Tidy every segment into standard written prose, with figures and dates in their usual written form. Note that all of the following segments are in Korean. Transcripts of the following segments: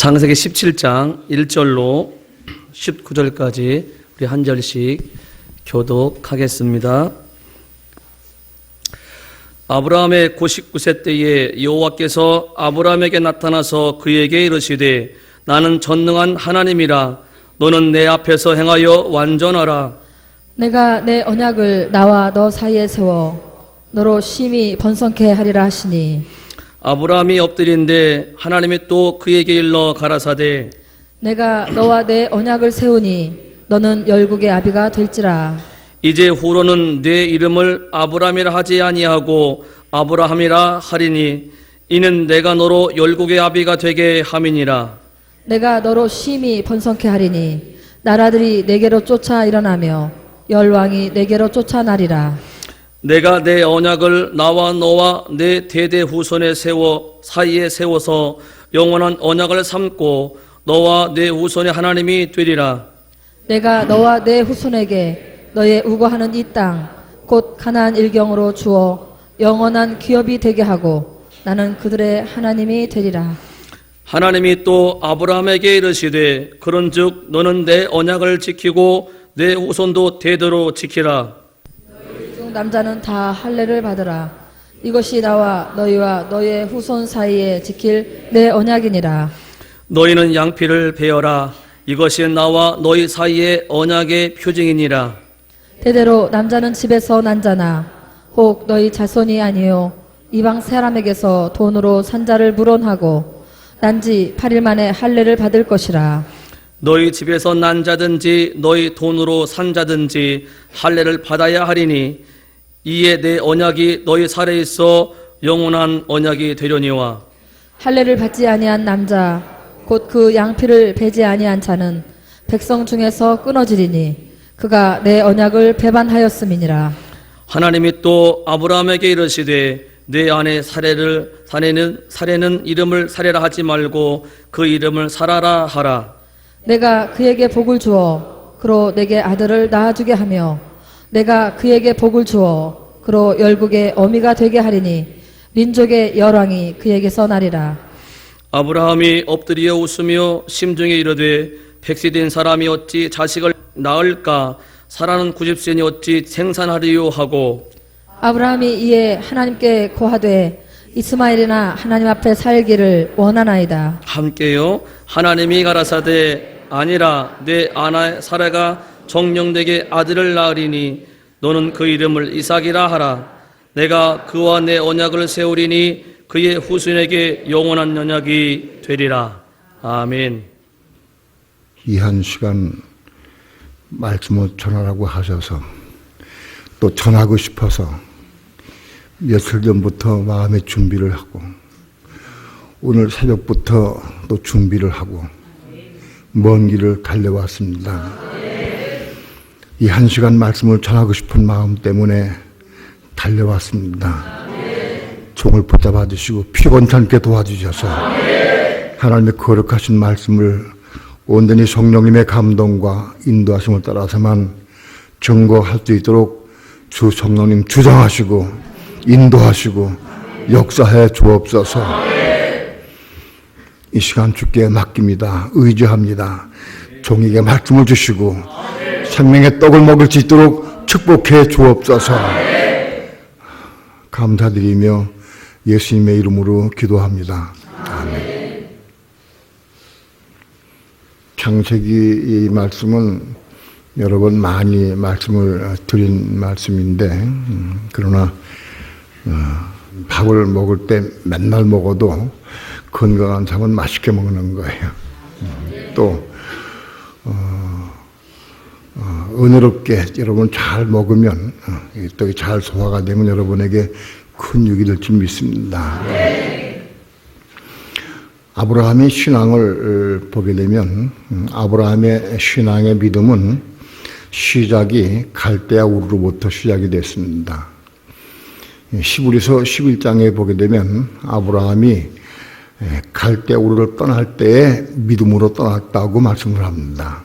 창세기 17장 1절로 19절까지 우리 한 절씩 교독하겠습니다. 아브라함의 99세 때에 여호와께서 아브라함에게 나타나서 그에게 이르시되 나는 전능한 하나님이라 너는 내 앞에서 행하여 완전하라. 내가 내 언약을 나와 너 사이에 세워 너로 심히 번성케 하리라 하시니 아브라함이 엎드린데 하나님이 또 그에게 일러 가라사대 내가 너와 내 언약을 세우니 너는 열국의 아비가 될지라. 이제 후로는 내 이름을 아브라함이라 하지 아니하고 아브라함이라 하리니 이는 내가 너로 열국의 아비가 되게 함이니라. 내가 너로 심히 번성케 하리니 나라들이 내게로 쫓아 일어나며 열왕이 내게로 쫓아나리라. 내가 내 언약을 나와 너와 내 대대 후손에 사이에 세워서 영원한 언약을 삼고 너와 내 후손의 하나님이 되리라. 내가 너와 내 후손에게 너의 우거하는 이 땅 곧 가나안 일경으로 주어 영원한 기업이 되게 하고 나는 그들의 하나님이 되리라. 하나님이 또 아브라함에게 이르시되 그런즉 너는 내 언약을 지키고 내 후손도 대대로 지키라. 중 남자는 다 할례를 받으라. 이것이 나와 너희와 너의 후손 사이에 지킬 내 언약이니라. 너희는 양피를 베어라. 이것이 나와 너희 사이의 언약의 표징이니라. 대대로 남자는 집에서 난 자나 혹 너희 자손이 아니요 이방 사람에게서 돈으로 산자를 물원하고 난지 8일 만에 할례를 받을 것이라. 너희 집에서 난 자든지 너희 돈으로 산 자든지 할례를 받아야 하리니 이에 내 언약이 너희 살에 있어 영원한 언약이 되려니와. 할례를 받지 아니한 남자 곧 그 양피를 베지 아니한 자는 백성 중에서 끊어지리니 그가 내 언약을 배반하였음이니라. 하나님이 또 아브라함에게 이르시되 내 아내 사레는 이름을 사레라 하지 말고 그 이름을 사라라 하라. 내가 그에게 복을 주어 그로 내게 아들을 낳아주게 하며 내가 그에게 복을 주어 그로 열국의 어미가 되게 하리니 민족의 열왕이 그에게서 나리라. 아브라함이 엎드려 웃으며 심중에 이르되 100세 사람이 어찌 자식을 낳을까? 사라는 90세니 어찌 생산하리요 하고. 아브라함이 이에 하나님께 고하되 이스마엘이나 하나님 앞에 살기를 원하나이다. 함께요. 하나님이 가라사대 아니라 내 아내 사라가 정령되게 아들을 낳으리니 너는 그 이름을 이삭이라 하라. 내가 그와 내 언약을 세우리니 그의 후손에게 영원한 언약이 되리라. 아멘. 이 한 시간 말씀을 전하라고 하셔서 또 전하고 싶어서 며칠 전부터 마음의 준비를 하고 오늘 새벽부터 또 준비를 하고 먼 길을 달려왔습니다. 이 한 시간 말씀을 전하고 싶은 마음 때문에 달려왔습니다. 종을 붙잡아 주시고 피곤찮게 도와주셔서 하나님의 거룩하신 말씀을 온전히 성령님의 감동과 인도하심을 따라서만 증거할 수 있도록 주 성령님 주장하시고 인도하시고 역사해 주옵소서. 이 시간 주께 맡깁니다. 의지합니다. 종에게 말씀을 주시고 생명의 떡을 먹을 수 있도록 축복해 주옵소서. 감사드리며 예수님의 이름으로 기도합니다. 아멘. 창세기 이 말씀은 여러 번 많이 말씀을 드린 말씀인데 그러나 밥을 먹을 때 맨날 먹어도 건강한 삶은 맛있게 먹는 거예요. 또 은혜롭게 여러분 잘 먹으면 또 잘 소화가 되면 여러분에게 큰 유익이 될 줄 믿습니다. 아브라함의 신앙을 보게 되면 아브라함의 신앙의 믿음은 시작이 갈대아 우르로부터 시작이 됐습니다. 히브리서 11장에 보게 되면 아브라함이 갈대아 우르를 떠날 때에 믿음으로 떠났다고 말씀을 합니다.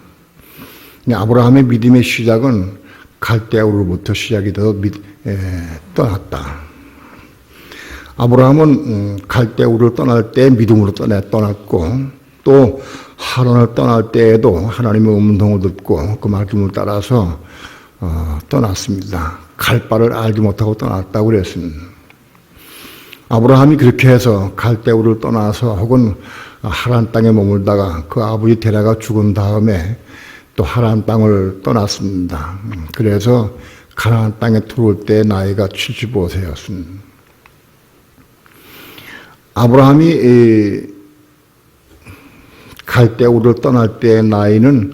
아브라함의 믿음의 시작은 갈대아 우르로부터 시작이 되어 떠났다. 아브라함은 갈대아 우르를 떠날 때 믿음으로 떠났고 또 하란을 떠날 때에도 하나님의 음성을 듣고 그 말씀을 따라서 떠났습니다. 갈 바를 알지 못하고 떠났다고 그랬습니다. 아브라함이 그렇게 해서 갈대우를 떠나서 혹은 하란 땅에 머물다가 그 아버지 데라가 죽은 다음에 또 하란 땅을 떠났습니다. 그래서 가나안 땅에 들어올 때 나이가 75세였습니다. 아브라함이 갈대우를 떠날 때의 나이는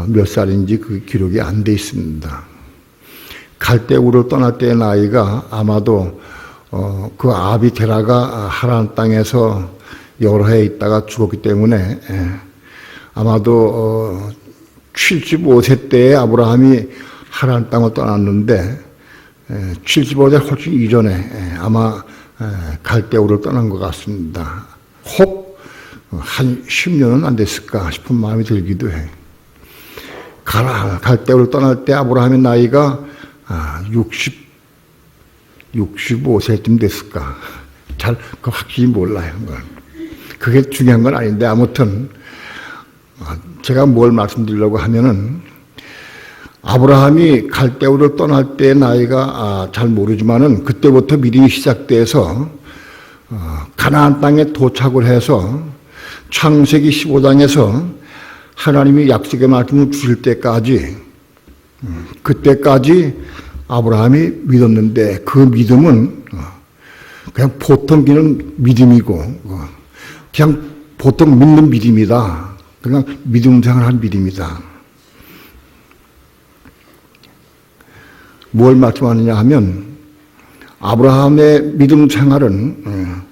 몇 살인지 그 기록이 안 돼 있습니다. 갈대우를 떠날 때의 나이가 아마도 그 아비 데라가 하란 땅에서 여러 해 있다가 죽었기 때문에 아마도 75세 때에 아브라함이 하란 땅을 떠났는데 75세 훨씬 이전에 아마 갈대우를 떠난 것 같습니다. 혹 한 10년은 안 됐을까 싶은 마음이 들기도 해. 갈대우를 떠날 때 아브라함의 나이가 65세쯤 됐을까. 잘 그 확실히 몰라요. 그게 중요한 건 아닌데 아무튼 제가 뭘 말씀드리려고 하면은 아브라함이 갈대우를 떠날 때 나이가 잘 모르지만은 그때부터 믿음이 시작돼서 가나안 땅에 도착을 해서 창세기 15장에서 하나님이 약속의 말씀을 주실 때까지 그때까지 아브라함이 믿었는데 그 믿음은 그냥 보통 믿는 믿음이고 그냥 보통 믿는 믿음이다. 그냥 믿음 생활한 믿음이다. 뭘 말씀하느냐 하면 아브라함의 믿음 생활은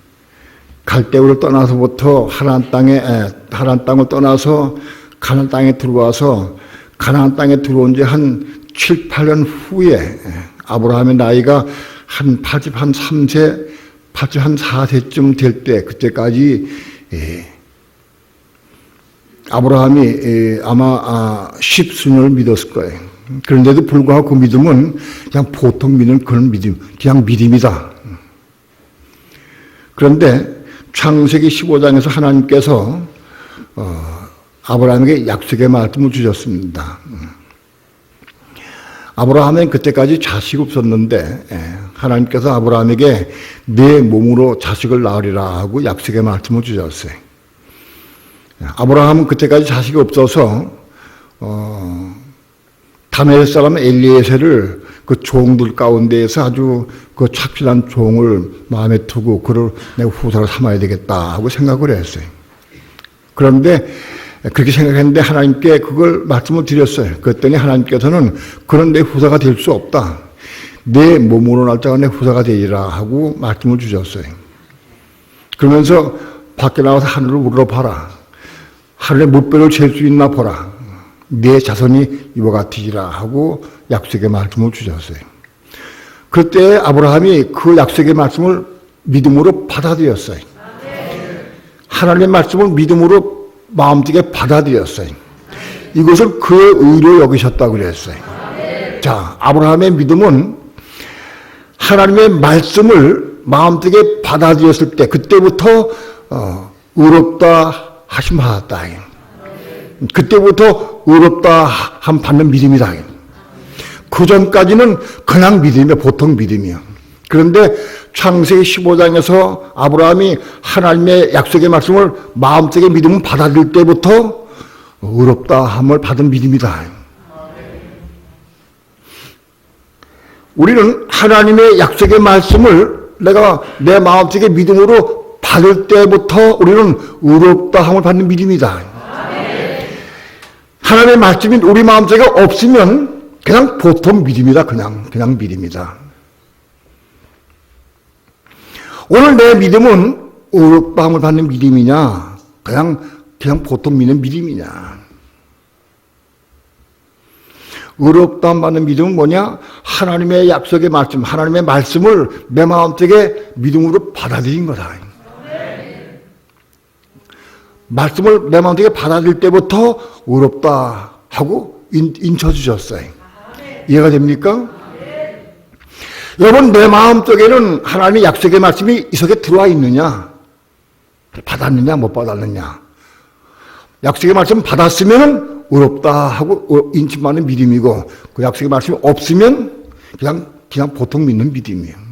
갈대우를 떠나서부터 하나안 땅을 떠나서 가나안 땅에 들어와서 가나안 땅에 들어온 지 한 7, 8년 후에 아브라함의 나이가 한 83세, 84세쯤 될 때 그때까지 아브라함이 아마 10수년을 믿었을 거예요. 그런데도 불구하고 그 믿음은 그냥 보통 믿는 그런 믿음, 그냥 믿음이다. 그런데 창세기 15장에서 하나님께서 아브라함에게 약속의 말씀을 주셨습니다. 아브라함은 그때까지 자식이 없었는데 하나님께서 아브라함에게 내 몸으로 자식을 낳으리라 하고 약속의 말씀을 주셨어요. 아브라함은 그때까지 자식이 없어서 다메섹 사람 엘리에셀을 그 종들 가운데에서 아주 그 착실한 종을 마음에 두고 그를 내 후사로 삼아야 되겠다 하고 생각을 했어요. 그런데 그렇게 생각했는데 하나님께 그걸 말씀을 드렸어요. 그랬더니 하나님께서는 그런 내 후사가 될 수 없다. 내 몸으로 날 자가 내 후사가 되리라 하고 말씀을 주셨어요. 그러면서 밖에 나와서 하늘을 우러봐라. 하늘에 물배를 잴 수 있나 보라. 내 자손이 이와 같으리라 하고 약속의 말씀을 주셨어요. 그때 아브라함이 그 약속의 말씀을 믿음으로 받아들였어요. 하나님의 말씀을 믿음으로 마음속에 받아들였어요. 이것을 그의 의로 여기셨다고 그랬어요. 자, 아브라함의 믿음은 하나님의 말씀을 마음속에 받아들였을 때 그때부터 의롭다 하심 받았다. 그때부터 의롭다 함 받는 믿음이다. 그 전까지는 그냥 믿음이야, 보통 믿음이야. 그런데 창세기 15장에서 아브라함이 하나님의 약속의 말씀을 마음속에 믿음을 받아들일 때부터 의롭다 함을 받은 믿음이다. 우리는 하나님의 약속의 말씀을 내가 내 마음속에 믿음으로 받을 때부터 우리는 의롭다 함을 받는 믿음이다. 하나님의 말씀이 우리 마음속에 없으면 그냥 보통 믿음이다. 그냥 믿음이다. 오늘 내 믿음은 의롭다함을 받는 믿음이냐, 그냥 보통 믿는 믿음이냐. 의롭다함 받는 믿음은 뭐냐? 하나님의 약속의 말씀, 하나님의 말씀을 내 마음속에 믿음으로 받아들인 거다. 말씀을 내 마음속에 받아들일 때부터 의롭다 하고 인쳐주셨어요. 이해가 됩니까? 여러분, 내 마음속에는 하나님의 약속의 말씀이 이 속에 들어와 있느냐? 받았느냐 못 받았느냐? 약속의 말씀 받았으면 의롭다 하고 인침받는 믿음이고, 그 약속의 말씀이 없으면 그냥 보통 믿는 믿음이에요.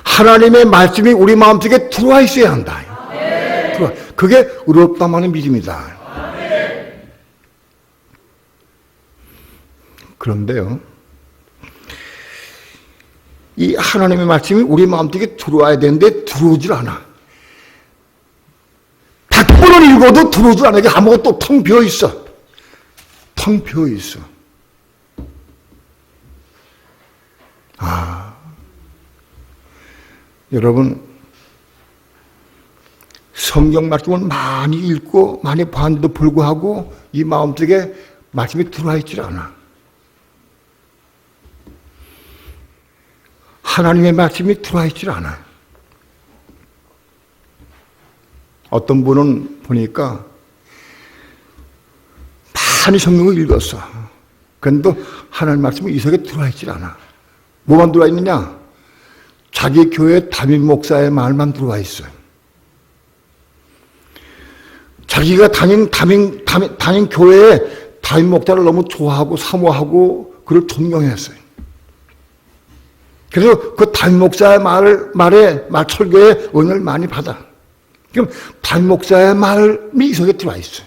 하나님의 말씀이 우리 마음속에 들어와 있어야 한다. 그게 의롭다마는 믿음이다. 그런데요, 이 하나님의 말씀이 우리 마음속에 들어와야 되는데 들어오질 않아. 100번을 읽어도 들어오질 않아. 이게 아무것도 텅 비어 있어. 텅 비어 있어. 여러분, 성경 말씀을 많이 읽고 많이 봤는데도 불구하고 이 마음속에 말씀이 들어와 있질 않아. 하나님의 말씀이 들어와 있질 않아. 어떤 분은 보니까 많이 성경을 읽었어. 그런데 하나님 말씀이 이 속에 들어와 있질 않아. 뭐만 들어와 있느냐? 자기 교회 담임 목사의 말만 들어와 있어요. 자기가 다닌 교회에 담임 목사를 너무 좋아하고 사모하고 그를 존경했어요. 그래서 그 담임 목사의 말에 설교에 은혜를 많이 받아. 그럼 담임 목사의 말이 이 속에 들어와 있어요.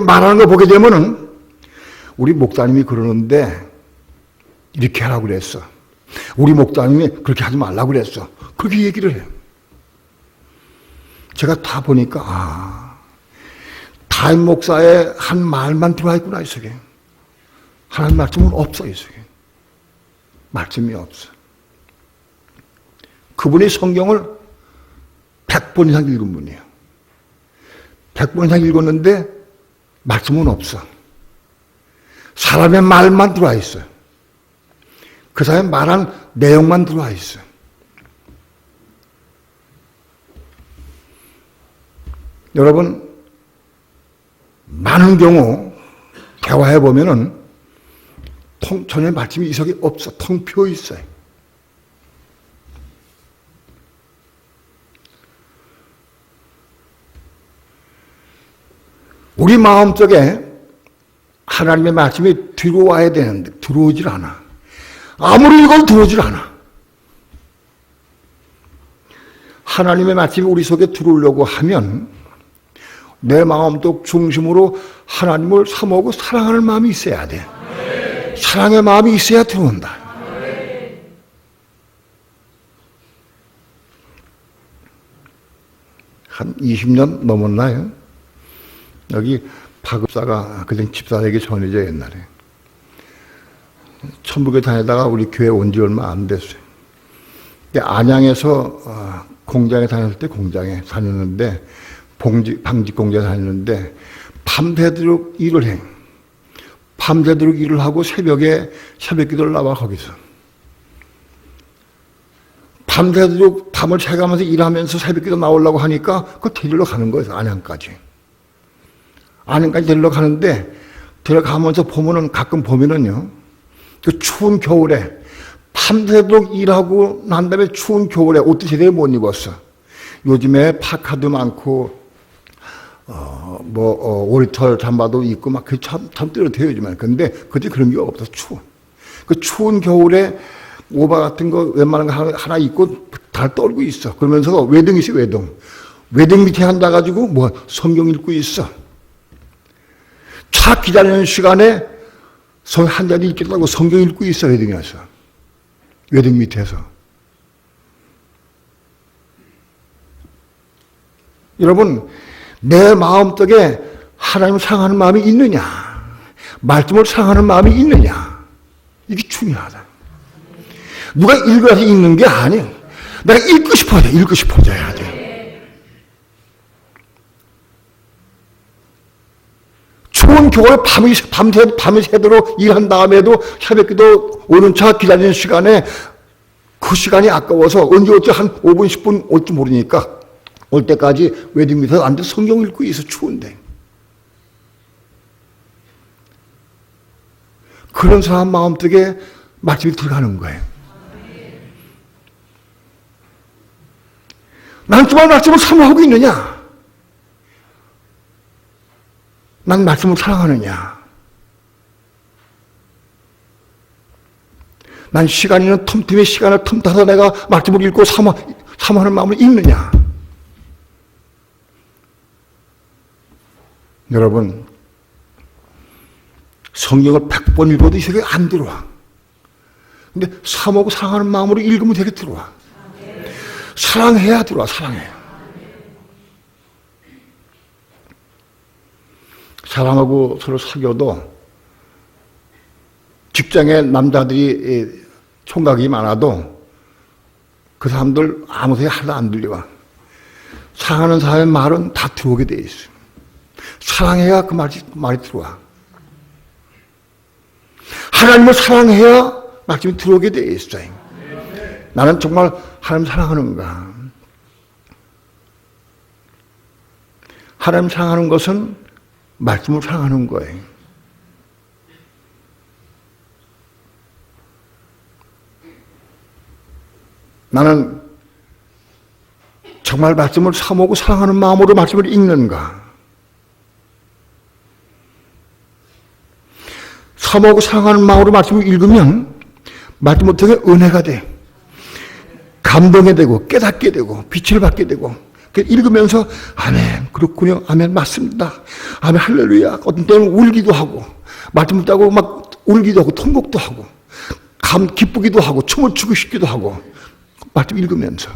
말하는 거 보게 되면은 우리 목사님이 그러는데 이렇게 하라고 그랬어. 우리 목사님이 그렇게 하지 말라고 그랬어. 그렇게 얘기를 해요. 제가 다 보니까 담임 목사의 한 말만 들어와 있구나 이 속에. 하나님 말씀은 없어 이 속에. 말씀이 없어. 그분이 성경을 100번 이상 읽은 분이에요. 100번 이상 읽었는데 말씀은 없어. 사람의 말만 들어와 있어요. 그 사람이 말한 내용만 들어와 있어요. 여러분, 많은 경우 대화해 보면은 전혀 말씀이 이 속에 없어. 텅 비어 있어요. 우리 마음속에 하나님의 말씀이 들어와야 되는데 들어오질 않아. 아무리 읽어도 들어오질 않아. 하나님의 말씀이 우리 속에 들어오려고 하면 내 마음속 중심으로 하나님을 사모하고 사랑하는 마음이 있어야 돼. 사랑의 마음이 있어야 들어온다. 한 20년 넘었나요? 여기 박읍사가 그전 집사에게 전해져 옛날에 천북에 다니다가 우리 교회 온 지 얼마 안 됐어요. 안양에서 공장에 다녔을 때 공장에 다녔는데 방직 공장에 다녔는데 밤새도록 일을 해. 밤새도록 일을 하고 새벽에 새벽 기도를 나와 거기서. 밤새도록 밤을 새가면서 일하면서 새벽 기도 나오려고 하니까 그 데리러 가는 거예요. 안양까지. 안양까지 데리러 가는데 데려가면서 보면은 가끔 보면은요. 그 추운 겨울에 밤새도록 일하고 난 다음에 추운 겨울에 옷도 제대로 못 입었어. 요즘에 파카도 많고 오리털 잠바도 입고 막 그 참 뜨뜻해요 요즘에. 근데 그때 그런 게 없어. 추워. 그 추운 겨울에 오바 같은 거 웬만한 거 하나 입고 다 떨고 있어. 그러면서 외등 있어 외등. 외등 밑에 앉아가지고 성경 읽고 있어. 차 기다리는 시간에 한 자리 읽겠다고 성경 읽고 있어 외등에서. 외등 밑에서. 여러분, 내 마음속에 하나님을 사랑하는 마음이 있느냐, 말씀을 사랑하는 마음이 있느냐, 이게 중요하다. 누가 읽어서 읽는 게 아니야. 내가 읽고 싶어져야 돼. 추운 겨울에 밤이 새도록 일한 다음에도 새벽기도 오는 차 기다리는 시간에 그 시간이 아까워서 언제 올지 한 5분, 10분 올지 모르니까 올 때까지 웨딩 밑에서 앉아 성경 읽고 있어. 추운데. 그런 사람 마음속에 말씀이 들어가는 거예요. 난 정말 말씀을 사모하고 있느냐? 난 말씀을 사랑하느냐? 난 시간 있는 틈틈이 시간을 틈타서 내가 말씀을 읽고 사모하는 마음을 읽느냐? 여러분, 성경을 100번 읽어도 이 세계에 안 들어와. 근데 사모하고 사랑하는 마음으로 읽으면 되게 들어와. 사랑해야 들어와, 사랑해야. 사랑하고 서로 사귀어도 직장에 남자들이 총각이 많아도 그 사람들 아무 소리 하나도 안 들려와. 사랑하는 사람의 말은 다 들어오게 돼 있어. 사랑해야 그 말이 들어와. 하나님을 사랑해야 말씀이 들어오게 돼 있어요. 나는 정말 하나님 사랑하는가? 하나님 사랑하는 것은 말씀을 사랑하는 거예요. 나는 정말 말씀을 사모하고 사랑하는 마음으로 말씀을 읽는가? 사모하고 사랑하는 마음으로 말씀을 읽으면 말씀을 통해 은혜가 돼. 감동이 되고 깨닫게 되고 빛을 받게 되고 읽으면서 아멘 그렇군요. 아멘 맞습니다. 아멘 할렐루야. 어떤 때는 울기도 하고 말씀을 따고 막 울기도 하고 통곡도 하고 기쁘기도 하고 춤을 추고 싶기도 하고 말씀 읽으면서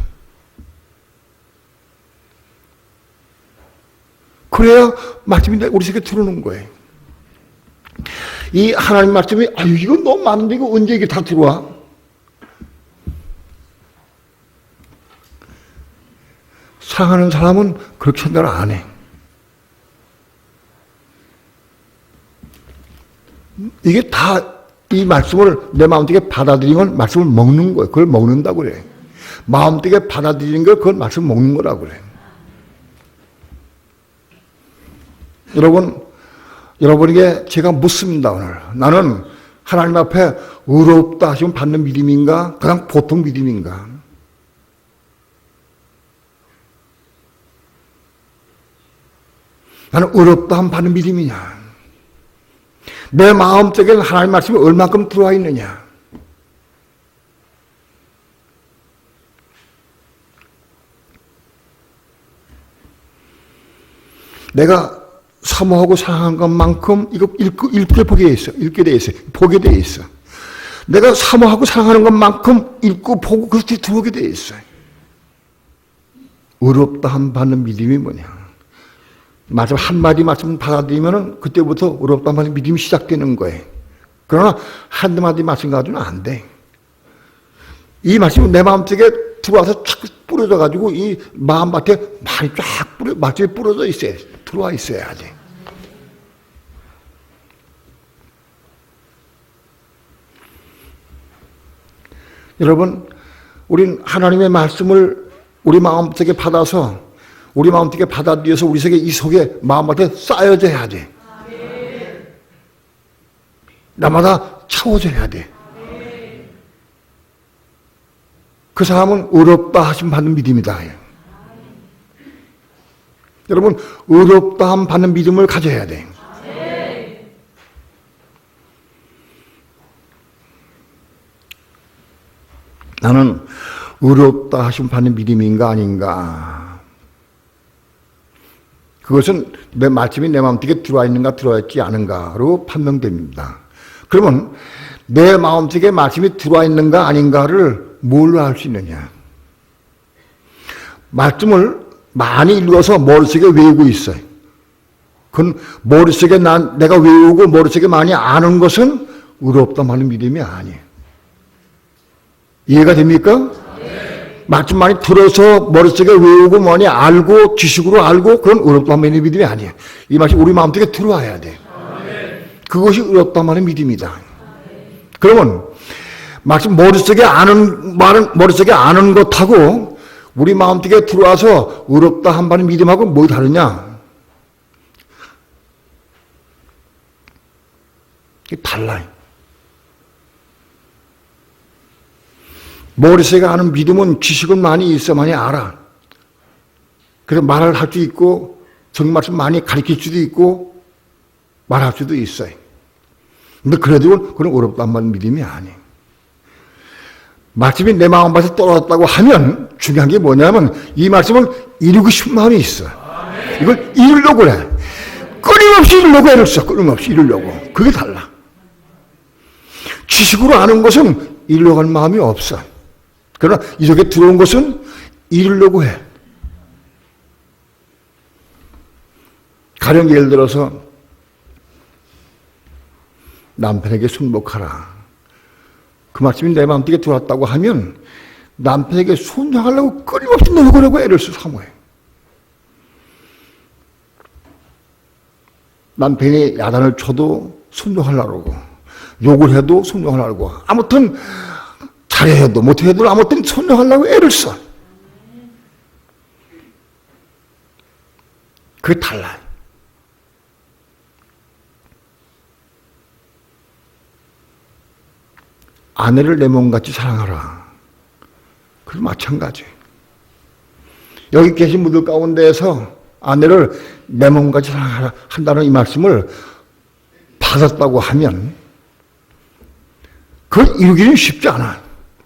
그래야 말씀이 우리 속에 들어오는 거예요. 이 하나님 말씀이 아유 이건 너무 많은데 이거 언제 이게 다 들어와? 사랑하는 사람은 그렇게 생각을 안 해. 이게 다 이 말씀을 내 마음속에 받아들이는 건 말씀을 먹는 거예요. 그걸 먹는다고 그래. 마음속에 받아들이는 걸 그걸 말씀 먹는 거라고 그래. 여러분에게 제가 묻습니다, 오늘. 나는 하나님 앞에 의롭다 하시면 받는 믿음인가? 그냥 보통 믿음인가? 나는 의롭다 하면 받는 믿음이냐? 내 마음속에는 하나님 말씀이 얼만큼 들어와 있느냐? 내가 사모하고 사랑한 것만큼 이거 읽게 돼 있어. 보게 돼 있어. 내가 사모하고 사랑하는 것만큼 읽고 보고 그렇게 들어오게 돼 있어. 의롭다 함 받는 믿음이 뭐냐? 마지막 한마디 말씀 받아들이면은 그때부터 의롭다 함 받는 믿음이 시작되는 거예요. 그러나 한마디 말씀 가지고는 안 돼. 이 말씀이 내 마음속에 들어와서 쫙 뿌려져 가지고 이 마음밭에 많이 쫙 말씀이 뿌려져 있어야 돼. 들어와 있어야 돼. 여러분, 우린 하나님의 말씀을 우리 마음속에 받아서 우리 마음속에 받아들여서 우리 속에 이 속에 마음밭에 쌓여져야 돼. 날마다 채워져야 돼. 그 사람은 의롭다 하심 받는 믿음이다. 여러분, 의롭다 함 받는 믿음을 가져야 돼. 나는 의롭다 하심 받는 믿음인가 아닌가? 그것은 내 말씀이 내 마음속에 들어와 있는가 들어와 있지 않은가로 판명됩니다. 그러면 내 마음속에 말씀이 들어와 있는가 아닌가를 뭘로 알 수 있느냐? 말씀을 많이 읽어서 머릿속에 외우고 있어요. 그건 머릿속에 내가 외우고 머릿속에 많이 아는 것은 의롭다 하는 믿음이 아니에요. 이해가 됩니까? 말씀 많이 들어서 머릿속에 외우고 많이 알고 지식으로 알고 그런 의롭다 하는 믿음이 아니에요. 이 말씀이 우리 마음속에 들어와야 돼. 그것이 의롭다 하는 믿음이다. 그러면 말씀 머릿속에 아는 것하고 우리 마음속에 들어와서 의롭다 한다는 믿음하고 뭐 다르냐? 이게 달라요. 머릿속에 아는 믿음은 지식은 많이 있어, 많이 알아. 그래서 말을 할 수 있고 정말씀 많이 가르칠 수도 있고 말할 수도 있어요. 근데 그래도 그건 어렵단 말 믿음이 아니에요. 말씀이 내 마음밭에 떨어졌다고 하면 중요한 게 뭐냐면 이 말씀을 이루고 싶은 마음이 있어. 이걸 이루려고 그래. 끊임없이 이루려고 애를 써. 끊임없이 이루려고. 그게 달라. 지식으로 아는 것은 이루려고 하는 마음이 없어. 그러나 이 속에 들어온 것은 이루려고 해. 가령 예를 들어서 남편에게 순복하라. 그 말씀이 내 마음속에 들어왔다고 하면 남편에게 순종하려고 끊임없이 노력하려고 애를 써 사모해. 남편이 야단을 쳐도 순종하려고 욕을 해도 순종하려고 아무튼 잘해도 못해도 아무튼 순종하려고 애를 써. 그게 달라요. 아내를 내 몸같이 사랑하라. 그도 마찬가지. 여기 계신 분들 가운데에서 아내를 내 몸같이 사랑하라 한다는 이 말씀을 받았다고 하면 그걸 이루기는 쉽지 않아.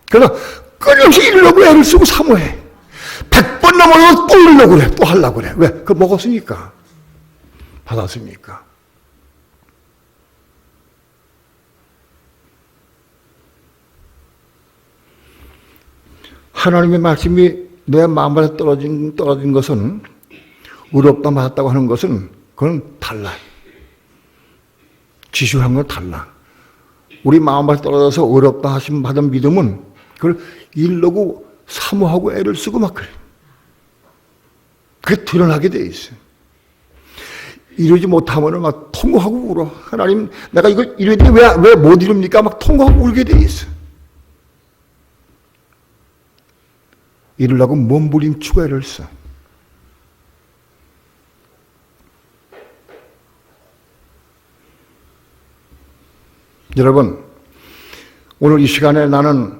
그러나 끊임없이 이루려고 애를 쓰고 사모해. 100번 넘어도 또 이루려고 그래. 또 하려고 그래. 왜? 그걸 먹었으니까. 받았으니까. 하나님의 말씀이 내 마음에 떨어진 것은 의롭다 맞았다고 하는 것은 그건 달라. 지시한 건 달라. 우리 마음에 떨어져서 의롭다 하심 받은 믿음은 그걸 이루려고 사모하고 애를 쓰고 막 그래. 그게 드러나게 돼 있어. 이루지 못하면 막 통곡하고 울어. 하나님, 내가 이걸 이루는데 왜 못 이룹니까? 막 통곡하고 울게 돼 있어. 이루려고 몸부림치고 애를 써. 여러분, 오늘 이 시간에 나는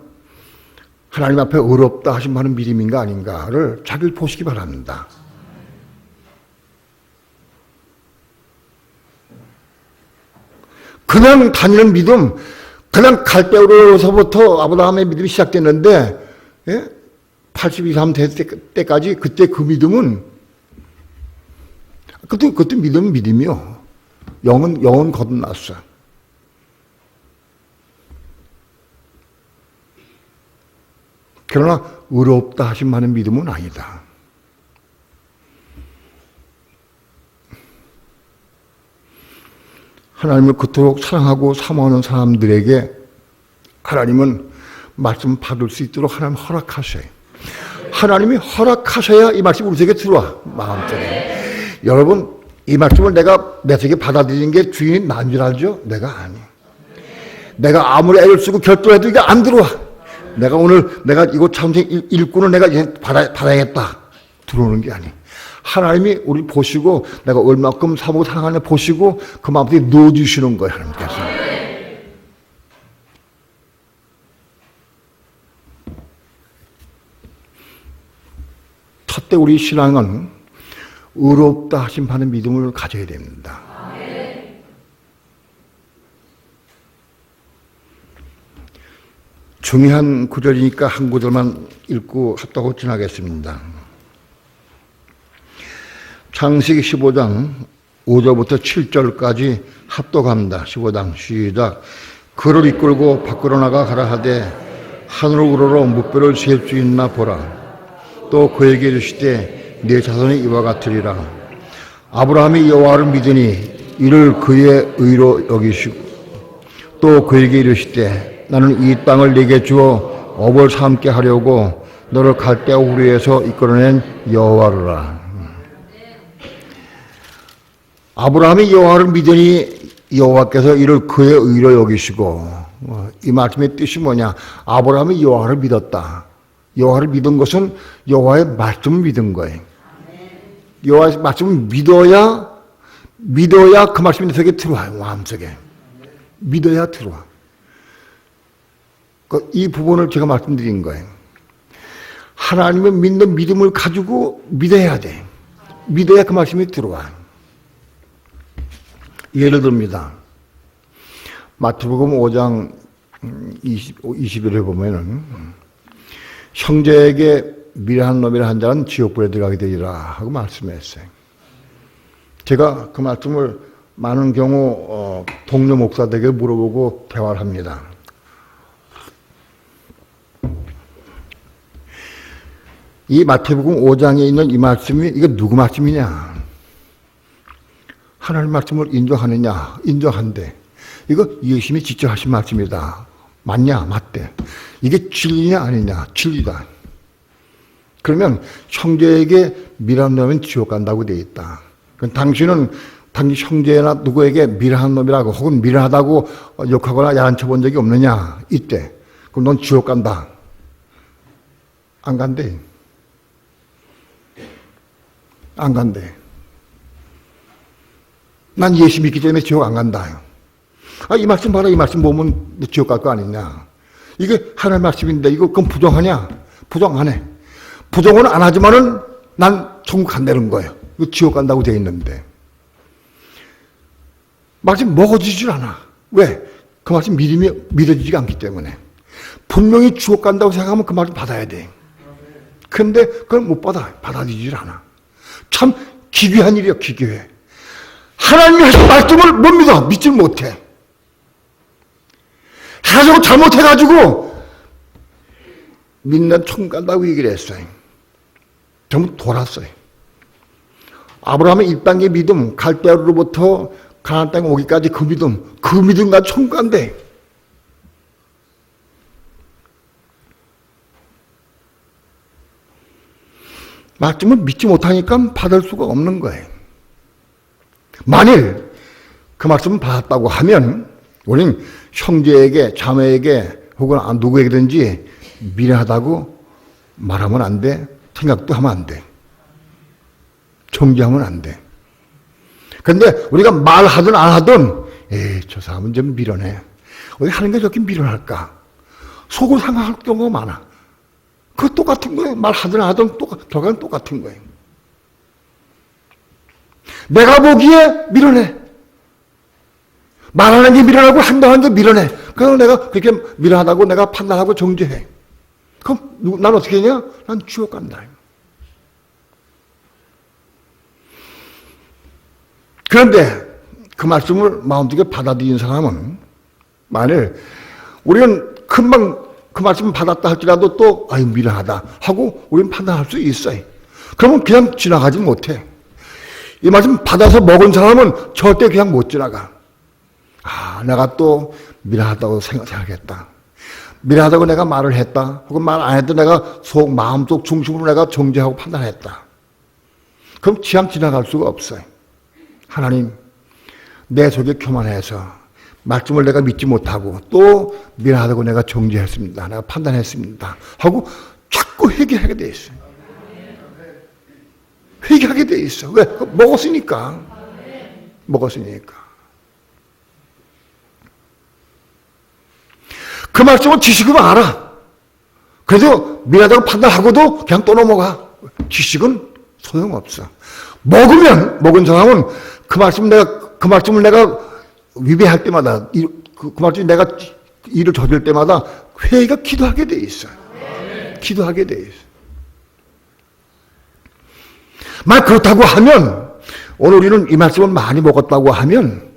하나님 앞에 의롭다 하신 말은 믿음인가 아닌가를 자기를 보시기 바랍니다. 그냥 다니는 믿음, 그냥 갈대로서부터 아브라함의 믿음이 시작됐는데, 예? 82, 3 됐을 때까지 그때 그 믿음은, 그때 믿음은 믿음이요. 영은 거듭났어. 그러나 의롭다 하신 많은 믿음은 아니다. 하나님을 그토록 사랑하고 사모하는 사람들에게 하나님은 말씀 받을 수 있도록 하나님 허락하셔요. 하나님이 허락하셔야 이 말씀이 우리 속에 들어와, 마음속에. 여러분, 이 말씀을 내가 내 속에 받아들이는 게 주인이 난 줄 알죠? 내가 아니에요. 내가 아무리 애를 쓰고 결정해도 이게 안 들어와. 내가 이거 참생 일꾼을 내가 이제 받아야겠다. 들어오는 게 아니에요. 하나님이 우리 보시고 내가 얼마큼 사모고 사랑하냐 보시고 그 마음속에 넣어주시는 거예요, 하나님께서. 첫째 우리 신앙은 의롭다 하신 받는 믿음을 가져야 됩니다. 중요한 구절이니까 한 구절만 읽고 합독하고 지나겠습니다. 창세기 15장 5절부터 7절까지 합독합니다. 15장 시작. 그를 이끌고 밖으로 나가 가라 하되 하늘 우러러 무뼈를 셀 수 있나 보라. 또 그에게 이르시되 네 자손이 이와 같으리라. 아브라함이 여호와를 믿으니 이를 그의 의로 여기시고 또 그에게 이르시되 나는 이 땅을 네게 주어 업을 삼게 하려고 너를 갈대아 우르에서 이끌어낸 여호와르라. 아브라함이 여호와를 믿으니 여호와께서 이를 그의 의로 여기시고, 이 말씀의 뜻이 뭐냐? 아브라함이 여호와를 믿었다. 여호와를 믿은 것은 여호와의 말씀을 믿은 거예요. 여호와의 말씀을 믿어야 그 말씀이 내 속에 들어와요. 마음속에 믿어야 들어와. 이 부분을 제가 말씀드린 거예요. 하나님을 믿는 믿음을 가지고 믿어야 돼. 믿어야 그 말씀이 들어와. 예를 듭니다. 마태복음 5장 21절에 보면은 형제에게 미련한 놈이라 한 자는 지옥불에 들어가게 되리라 하고 말씀했어요. 제가 그 말씀을 많은 경우 동료 목사들에게 물어보고 대화를 합니다. 이 마태복음 5장에 있는 이 말씀이 이게 누구 말씀이냐? 하나님 말씀을 인정하느냐? 인정한대. 이거 예수님이 직접 하신 말씀이다. 맞냐? 맞대. 이게 진리냐 아니냐? 진리다. 그러면 형제에게 미련한 놈은 지옥 간다고 되어 있다. 그럼 당신은 당신 형제나 누구에게 미련한 놈이라고 혹은 미련하다고 욕하거나 야단 쳐본 적이 없느냐? 있대. 그럼 넌 지옥 간다. 안 간대. 안 간대. 난 예수 믿기 때문에 지옥 안 간다. 아, 이 말씀 봐라. 이 말씀 보면 지옥 갈 거 아니냐. 이게 하나님 말씀인데 이거 그럼 부정하냐? 부정 안 해. 부정은 안 하지만은 난 천국 간다는 거예요. 이거 지옥 간다고 되어 있는데. 말씀 먹어지질 않아. 왜? 그 말씀 믿어지지가 않기 때문에. 분명히 지옥 간다고 생각하면 그 말씀 받아야 돼. 근데 그걸 못 받아. 받아들이질 않아. 참 기괴한 일이야, 기괴해. 하나님이 하신 말씀을 못 믿어. 믿질 못해. 해가지고 잘못해가지고 믿는 천국 간다고 얘기를 했어요. 전부 돌았어요. 아브라함의 1단계 믿음, 갈대아로부터 가나안 땅에 오기까지 그 믿음과 천국 간대. 말씀을 믿지 못하니까 받을 수가 없는 거예요. 만일 그 말씀을 받았다고 하면 우리는 형제에게, 자매에게 혹은 누구에게든지 미련하다고 말하면 안 돼. 생각도 하면 안 돼. 정죄하면 안 돼. 그런데 우리가 말하든 안 하든 저 사람은 좀 미련해. 왜 하는 게 저렇게 미련할까? 속으로 생각할 경우가 많아. 그거 똑같은 거예요. 말하든 안 하든 결과는 똑같은 거예요. 내가 보기에 미련해. 말하는 게 미련하고 한다는 게 미련해. 그래서 내가 그렇게 미련하다고 내가 판단하고 정죄해. 그럼 난 어떻게 했냐? 난 지옥 간다. 그런데 그 말씀을 마음속에 받아들인 사람은 만일 우리는 금방 그 말씀을 받았다 할지라도 또 아유 미련하다 하고 우리는 판단할 수 있어요. 그러면 그냥 지나가지 못해. 이 말씀 받아서 먹은 사람은 절대 그냥 못 지나가. 아, 내가 또 미련하다고 생각했다. 미련하다고 내가 말을 했다. 혹은 말 안 해도 내가 마음속 중심으로 내가 정죄하고 판단했다. 그럼 그냥 지나갈 수가 없어요. 하나님, 내 속에 교만해서 말씀을 내가 믿지 못하고 또 미련하다고 내가 정죄했습니다. 내가 판단했습니다. 하고 자꾸 회개하게 돼 있어요. 회개하게 돼 있어. 왜? 먹었으니까. 먹었으니까. 그 말씀은 지식은 알아. 그래도 미련하다고 판단하고도 그냥 또 넘어가. 지식은 소용없어. 먹은 사람은 그 말씀을 내가 위배할 때마다, 그 말씀이 내가 일을 저질 때마다 회의가 기도하게 돼 있어요. 기도하게 돼 있어요. 만 그렇다고 하면, 오늘 우리는 이 말씀을 많이 먹었다고 하면,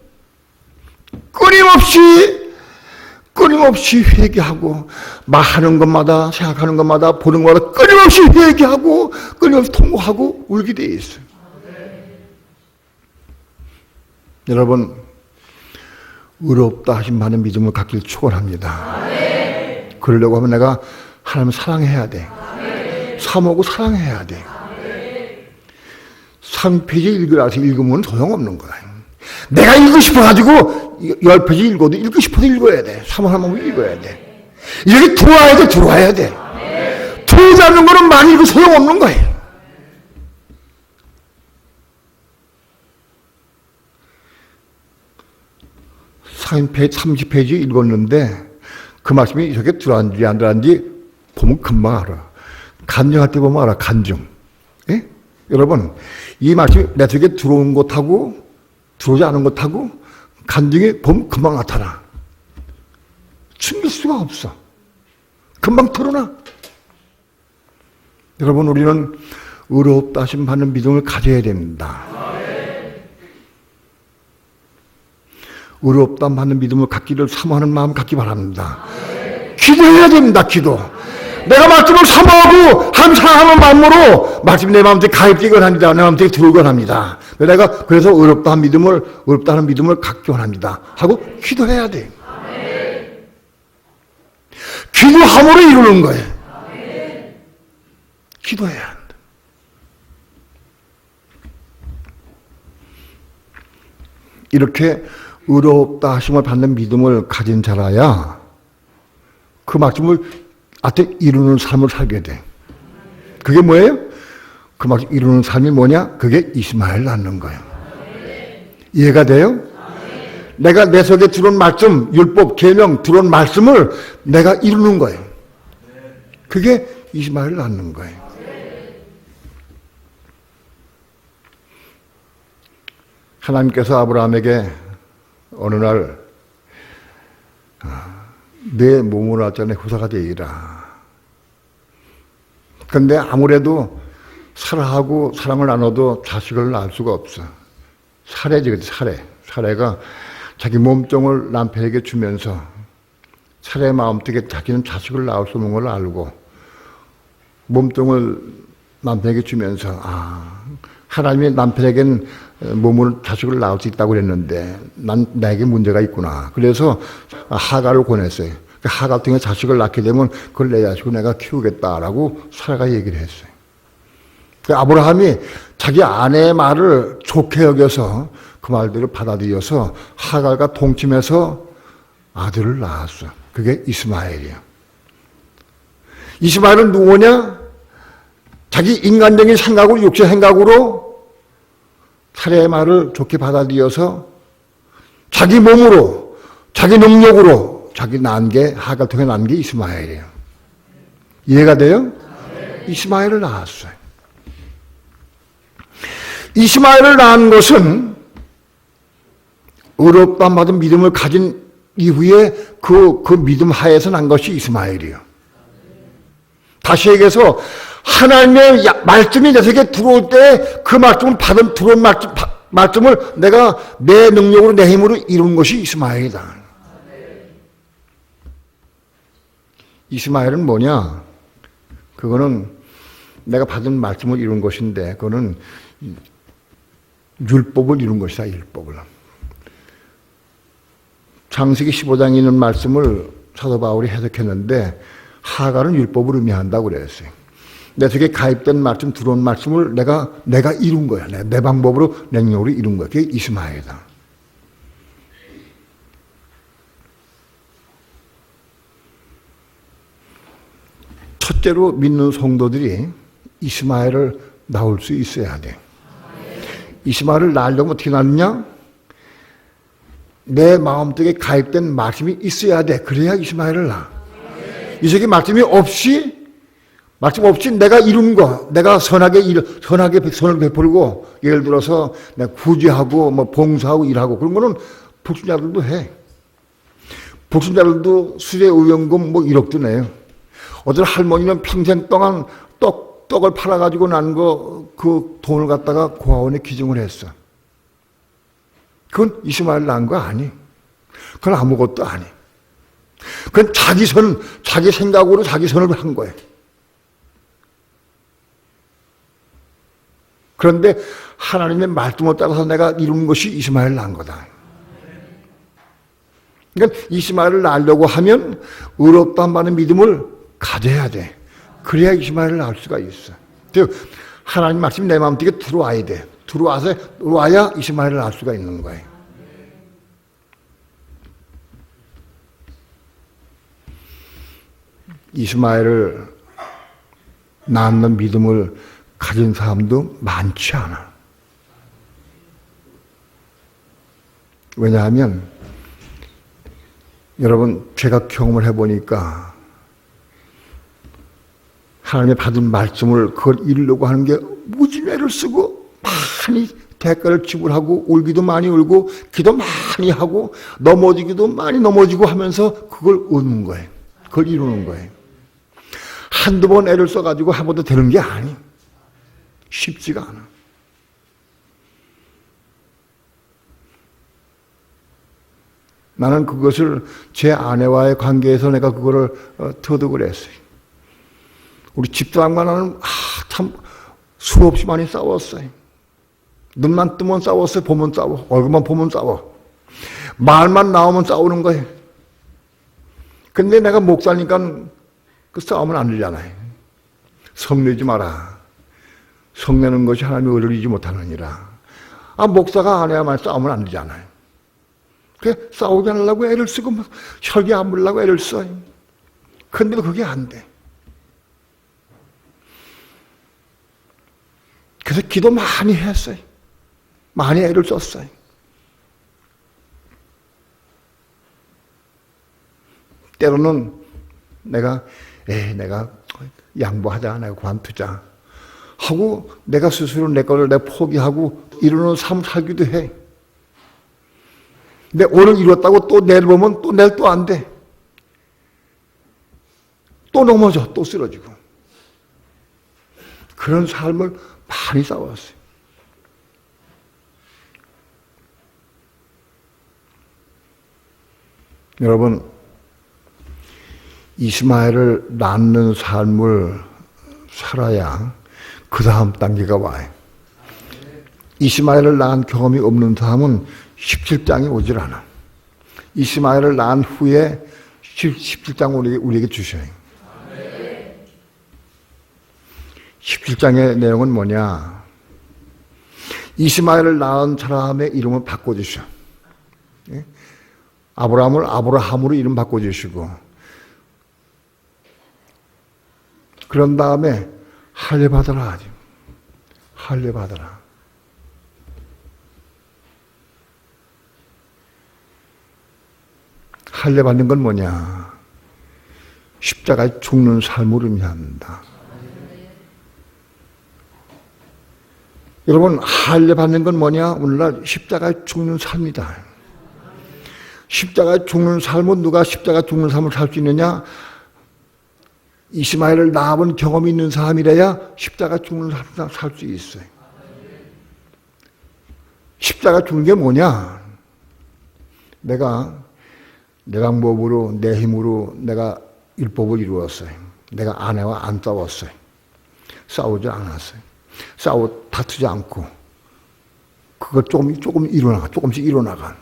끊임없이 회개하고, 말하는 것마다, 생각하는 것마다, 보는 것마다 끊임없이 회개하고, 끊임없이 통곡하고, 울게 돼 있어요. 여러분, 의롭다 하신 많은 믿음을 갖길 축원합니다. 그러려고 하면 내가 하나님을 사랑해야 돼. 사모하고 사랑해야 돼. 3페이지 읽으면 소용없는 거야. 내가 읽고 싶어가지고 10페이지 읽어도 읽고 싶어도 읽어야 돼. 사모하면 읽어야 돼. 이렇게 들어와야 돼. 들어오지 않는 거는 많이 읽어도 소용없는 거예요. 한 30페이지 읽었는데 그 말씀이 이렇게 들어왔는지 안 들어왔는지 보면 금방 알아. 간증할 때 보면 알아. 간증. 예? 여러분, 이 말씀이 내 속에 들어온 것하고 들어오지 않은 것하고 간증이 보면 금방 나타나. 숨길 수가 없어. 금방 드러나. 여러분, 우리는 의롭다 하심 받는 믿음을 가져야 됩니다. 의롭다 받는 믿음을 갖기를 사모하는 마음 갖기 바랍니다. 기도해야 됩니다. 기도. 내가 말씀을 사모하고 한 사랑하는 마음으로 말씀이 내 마음속에 가입되기 원합니다. 내 마음속에 들어오기 원합니다. 내가 그래서 의롭다 하는 믿음을 갖기 원합니다. 하고 기도해야 돼요. 기도함으로 이루는 거예요. 기도해야 한다. 이렇게 의롭다 하심을 받는 믿음을 가진 자라야 그 말씀을 하여튼 이루는 삶을 살게 돼. 그게 뭐예요? 그 말씀 이루는 삶이 뭐냐? 그게 이스마엘 낳는 거예요. 이해가 돼요? 내가 내 속에 들어온 말씀, 율법, 계명 들어온 말씀을 내가 이루는 거예요. 그게 이스마엘 낳는 거예요. 하나님께서 아브라함에게 어느 날 내 몸을 왔잖아요. 후사가 되리라. 그런데 아무래도 사랑하고 사랑을 나눠도 자식을 낳을 수가 없어. 사례지, 사례가 자기 몸종을 남편에게 주면서 사례의 마음속에 자기는 자식을 낳을 수 없는 걸 알고 몸종을 남편에게 주면서 하나님이 남편에게는 몸으로 자식을 낳을 수 있다고 그랬는데 나에게 문제가 있구나. 그래서 하가를 보냈어요. 하가 통해 자식을 낳게 되면 그걸 내 자식으로 내가 키우겠다라고 사라가 얘기를 했어요. 아브라함이 자기 아내의 말을 좋게 여겨서 그 말들을 받아들여서 하갈과 동침해서 아들을 낳았어. 그게 이스마엘이야. 이스마엘은 누구냐? 자기 인간적인 생각으로, 육체 생각으로 사례의 말을 좋게 받아들여서 자기 몸으로, 자기 능력으로 자기 낳은 게, 하갈 통해 낳은 게 이스마엘이에요. 이해가 돼요? 이스마엘을 낳았어요. 이스마엘을 낳은 것은 의롭다 받은 믿음을 가진 이후에 그 믿음 하에서 난 것이 이스마엘이에요. 다시 얘기해서 하나님의 말씀이 내 속에 들어올 때 그 말씀을 들어온 말씀을 내가 내 능력으로 내 힘으로 이룬 것이 이스마엘이다. 이스마엘은 뭐냐? 그거는 내가 받은 말씀을 이룬 것인데 그거는 율법을 이룬 것이다. 율법을. 창세기 15장에 있는 말씀을 사도 바울이 해석했는데 하갈은 율법을 의미한다고 그랬어요. 내 속에 가입된 말씀, 들어온 말씀을 내가 이룬 거야. 내 방법으로, 내 능력으로 이룬 거야. 그게 이스마엘이다. 첫째로 믿는 성도들이 이스마엘을 낳을 수 있어야 돼. 이스마엘을 낳으려면 어떻게 낳느냐? 내 마음속에 가입된 말씀이 있어야 돼. 그래야 이스마엘을 낳아. 이 속에 말씀 없이 내가 이룬 거, 내가 선하게 선을 베풀고, 예를 들어서 내가 구제하고, 봉사하고 일하고, 그런 거는 불신자들도 해. 불신자들도 수레의원금 1억도 내요. 어떤 할머니는 평생 동안 떡을 팔아가지고 난 그 돈을 갖다가 고아원에 기증을 했어. 그건 이스마엘 낳은 거 아니. 그건 아무것도 아니. 그건 자기 생각으로 자기 선을 한 거예요. 그런데 하나님의 말씀을 따라서 내가 이룬 것이 이스마엘 낳은 거다. 그러니까 이스마엘을 낳으려고 하면 의롭다 하는 믿음을 가져야 돼. 그래야 이스마엘을 낳을 수가 있어. 즉 하나님 말씀이 내 마음속에 들어와야 돼. 들어와야 이스마엘을 낳을 수가 있는 거예요. 이스마엘을 낳는 믿음을 가진 사람도 많지 않아. 왜냐하면 여러분 제가 경험을 해보니까 하나님의 받은 말씀을 그걸 이루려고 하는 게 무지 애를 쓰고 많이 대가를 지불하고 울기도 많이 울고 기도 많이 하고 넘어지기도 많이 넘어지고 하면서 그걸 얻는 거예요. 그걸 이루는 거예요. 한두 번 애를 써가지고 한 번도 되는 게 아니. 쉽지가 않아. 나는 그것을 제 아내와의 관계에서 내가 그거를 터득을 했어요. 우리 집사람과 나는 참 수없이 많이 싸웠어요. 눈만 뜨면 싸웠어요. 보면 싸워. 얼굴만 보면 싸워. 말만 나오면 싸우는 거예요. 근데 내가 목사니까 그 싸우면 안 되잖아요. 성내지 마라. 성내는 것이 하나님의 의를 이루지 못하느니라. 목사가 아내와만 싸우면 안 되잖아요. 그 싸우지 않으려고 애를 쓰고 혈기 안 물려고 애를 써요. 근데도 그게 안 돼. 그래서 기도 많이 했어요. 많이 애를 썼어요. 때로는 내가 양보하자, 내가 관두자 하고 내가 스스로 내 거를 내가 포기하고 이루는 삶을 살기도 해. 근데 오늘 이뤘다고 또 내일 보면 또 내일 또 안 돼. 또 넘어져, 또 쓰러지고. 그런 삶을 많이 싸웠어요. 여러분, 이스마엘을 낳는 삶을 살아야 그 다음 단계가 와요. 이스마엘을 낳은 경험이 없는 사람은 17장이 오질 않아. 이스마엘을 낳은 후에 17장을 우리에게 주셔요. 17장의 내용은 뭐냐? 이스마엘을 낳은 사람의 이름을 바꿔주셔. 아브라함을 아브라함으로 이름 바꿔주시고, 그런 다음에 할례 받아라. 할례 받아라. 할례 받는 건 뭐냐? 십자가에 죽는 삶을 의미한다. 여러분, 할례 받는 건 뭐냐? 오늘날 십자가에 죽는 삶이다. 십자가에 죽는 삶은 누가 십자가에 죽는 삶을 살 수 있느냐? 이스마엘을 낳아본 경험이 있는 사람이라야 십자가 죽는 삶을 살 수 있어요. 십자가 죽는 게 뭐냐? 내가 내 방법으로 내 힘으로 내가 율법을 이루었어요. 내가 아내와 안 싸웠어요. 싸우지 않았어요. 다투지 않고 그걸 조금씩 일어나가.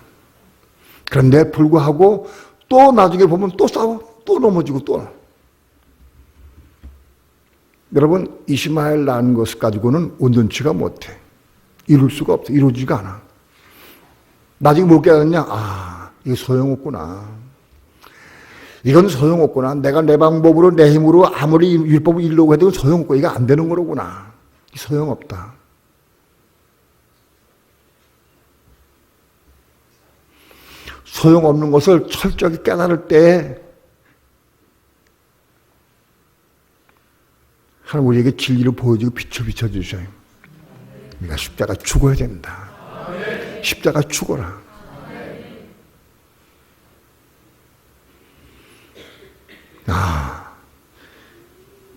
그런데 불구하고 또 나중에 보면 또 싸워, 또 넘어지고 또. 여러분, 이스마엘 낳은 것 가지고는 온전치가 못해. 이룰 수가 없어. 이루지가 않아. 나중에 뭘 깨닫냐? 이거 소용없구나. 이건 소용없구나. 내가 내 방법으로 내 힘으로 아무리 율법을 이루려고 해도 소용없고 이거 안 되는 거로구나. 소용없다. 소용없는 것을 철저하게 깨달을 때 하나님 우리에게 진리를 보여주고 빛을 비춰주셔요. 우리가 십자가 죽어야 된다. 십자가 죽어라.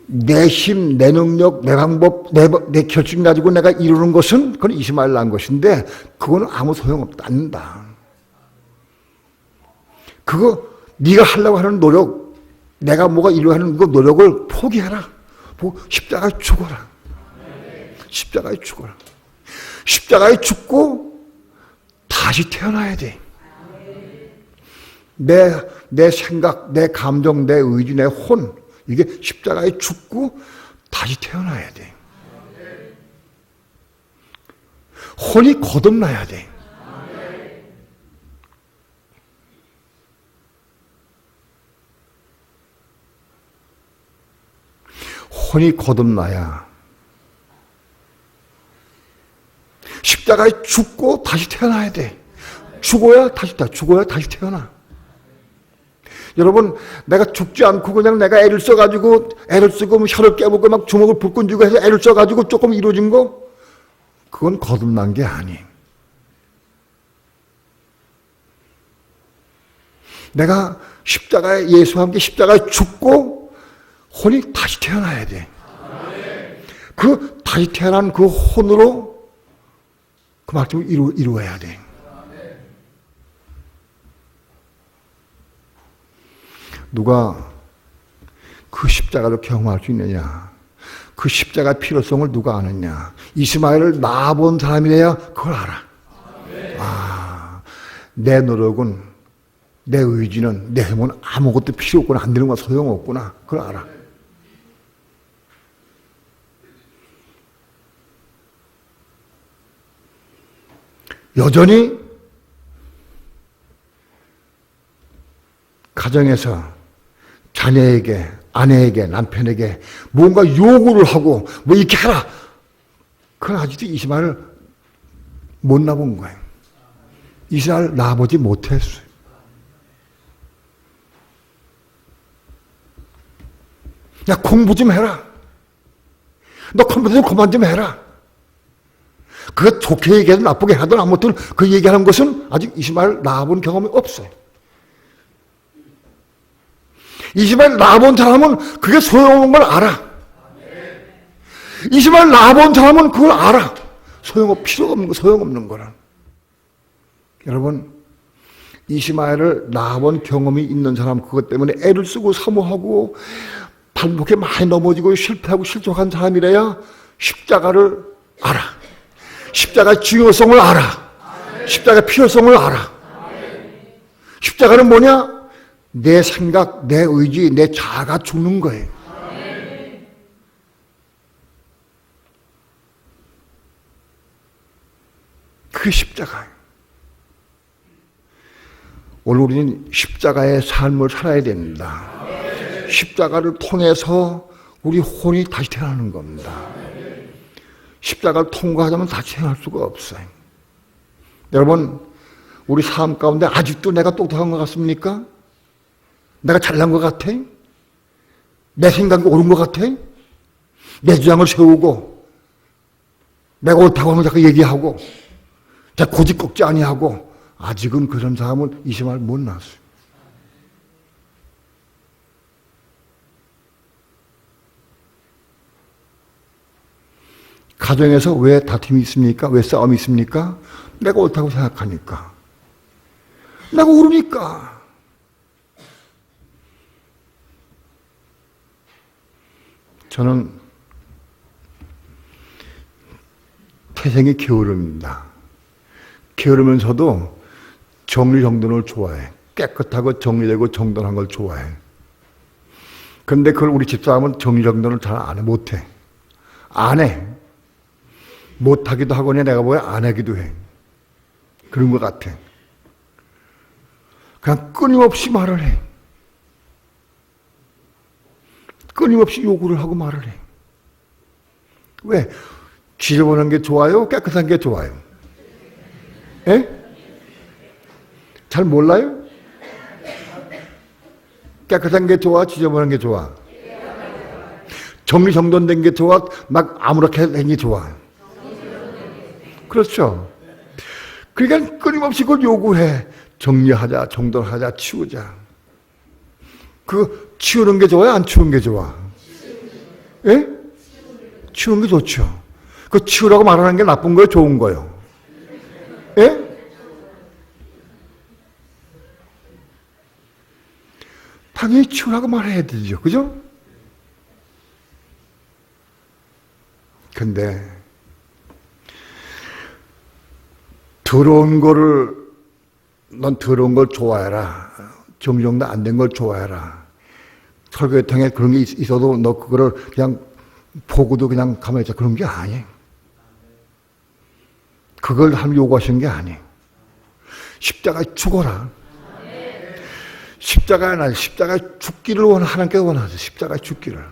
내 힘, 내 능력, 내 방법, 내 결심 가지고 내가 이루는 것은 그건 이스마엘 낳은 것인데 그거는 아무 소용없다. 않는다. 그거 네가 하려고 하는 노력, 내가 뭐가 이루려고 하는 그 노력을 포기해라. 십자가에 죽어라. 십자가에 죽어라. 십자가에 죽고 다시 태어나야 돼. 내 생각, 내 감정, 내 의지, 내 혼, 이게 십자가에 죽고 다시 태어나야 돼. 혼이 거듭나야 돼. 혼이 거듭나야 십자가에 죽고 다시 태어나야 돼. 죽어야 다시 태어나. 여러분, 내가 죽지 않고 그냥 내가 애를 써가지고, 애를 쓰고 혀를 깨물고 막 주먹을 불끈 쥐고 해서 애를 써가지고 조금 이루어진 거? 그건 거듭난 게 아니에요. 내가 십자가에, 예수와 함께 십자가에 죽고 혼이 다시 태어나야 돼. 그 다시 태어난 그 혼으로 그 말씀을 이루어야 돼. 누가 그 십자가를 경험할 수 있느냐? 그 십자가의 필요성을 누가 아느냐? 이스마엘을 낳아본 사람이래야 그걸 알아. 내 노력은, 내 의지는, 내 힘은 아무것도 필요 없구나, 안 되는 건 소용없구나, 그걸 알아. 여전히 가정에서 자녀에게, 아내에게, 남편에게 뭔가 요구를 하고 뭐 이렇게 하라. 그건 아직도 이스마엘을 못 낳아본 거예요. 이스마엘 낳아보지 못했어요. 야, 공부 좀 해라. 너 컴퓨터 좀 그만 좀 해라. 그거 좋게 얘기하든 나쁘게 하든 아무튼 그 얘기하는 것은 아직 이스마엘 낳아본 경험이 없어요. 이스마엘 낳아본 사람은 그게 소용없는 걸 알아. 이스마엘 낳아본 사람은 그걸 알아. 필요가 없는 거, 소용없는 거라. 여러분, 이스마엘을 낳아본 경험이 있는 사람, 그것 때문에 애를 쓰고 사모하고 발목에 많이 넘어지고 실패하고 실족한 사람이라야 십자가를 알아. 십자가의 중요성을 알아. 십자가의 필요성을 알아. 십자가는 뭐냐? 내 생각, 내 의지, 내 자아가 죽는 거예요. 그게 십자가예요. 오늘 우리는 십자가의 삶을 살아야 됩니다. 십자가를 통해서 우리 혼이 다시 태어나는 겁니다. 십자가를 통과하자면 다시 태어날 수가 없어요. 여러분, 우리 삶 가운데 아직도 내가 똑똑한 것 같습니까? 내가 잘난 것 같아? 내 생각이 옳은 것 같아? 내 주장을 세우고 내가 옳다고 하면 자꾸 얘기하고 자 고집 꺾지 아니하고 아직은 그런 사람은 이스마엘 못 낳았어요. 가정에서 왜 다툼이 있습니까? 왜 싸움이 있습니까? 내가 옳다고 생각하니까. 내가 옳으니까. 저는 태생이 게으름입니다. 게으르면서도 정리정돈을 좋아해. 깨끗하고 정리되고 정돈한 걸 좋아해. 근데 그걸 우리 집사람은 정리정돈을 잘 안 해. 못해. 안 해. 못하기도 하고 내가 보기엔 안 하기도 해. 그런 것 같아. 그냥 끊임없이 말을 해. 끊임없이 요구를 하고 말을 해. 왜? 지저분한 게 좋아요? 깨끗한 게 좋아요? 예? 잘 몰라요? 깨끗한 게 좋아? 지저분한 게 좋아? 정리정돈된 게 좋아? 막 아무렇게 된 게 좋아? 그렇죠. 그러니까 끊임없이 그걸 요구해. 정리하자, 정돈하자, 치우자. 그 치우는 게 좋아요? 안 치우는 게 좋아? 예? 치우는 게 좋죠. 그 치우라고 말하는 게 나쁜 거예요? 좋은 거예요? 예? 당연히 치우라고 말해야 되죠. 그죠? 근데 더러운 거를 넌 더러운 걸 좋아해라. 정리정돈 안 된 걸 좋아해라. 설교회통에 그런 게 있어도 너 그거를 그냥 보고도 그냥 가만히 있자. 그런 게 아니에요. 그걸 하면 요구하시는 게 아니에요. 십자가에 죽어라. 십자가에 나 십자가에 죽기를 하나님께 원하세요. 십자가에 죽기를.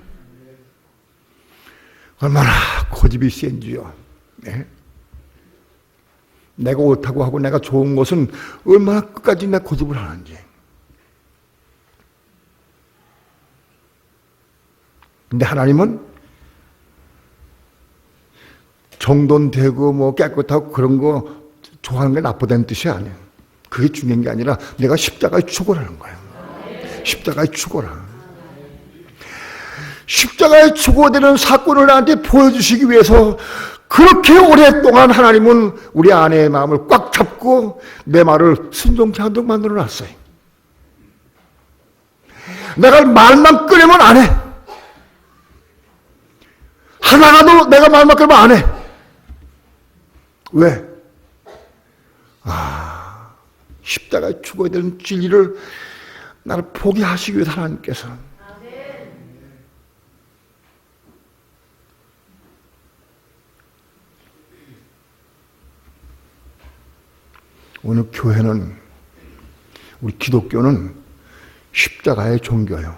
얼마나 고집이 센지요. 네? 내가 옳다고 하고 내가 좋은 것은 얼마나 끝까지 내 고집을 하는지. 근데 하나님은 정돈되고 뭐 깨끗하고 그런 거 좋아하는 게 나쁘다는 뜻이 아니에요. 그게 중요한 게 아니라 내가 십자가에 죽어라는 거예요. 십자가에 죽어라. 십자가에 죽어되는 사건을 나한테 보여주시기 위해서 그렇게 오랫동안 하나님은 우리 아내의 마음을 꽉 잡고 내 말을 순종케 하도록 만들어 놨어요. 내가 말만 꺼내면 안 해. 하나라도 내가 말만 꺼내면 안 해. 왜? 십자가에 죽어야 되는 진리를 나를 포기하시기 위해서 하나님께서 오늘 교회는, 우리 기독교는 십자가의 종교예요.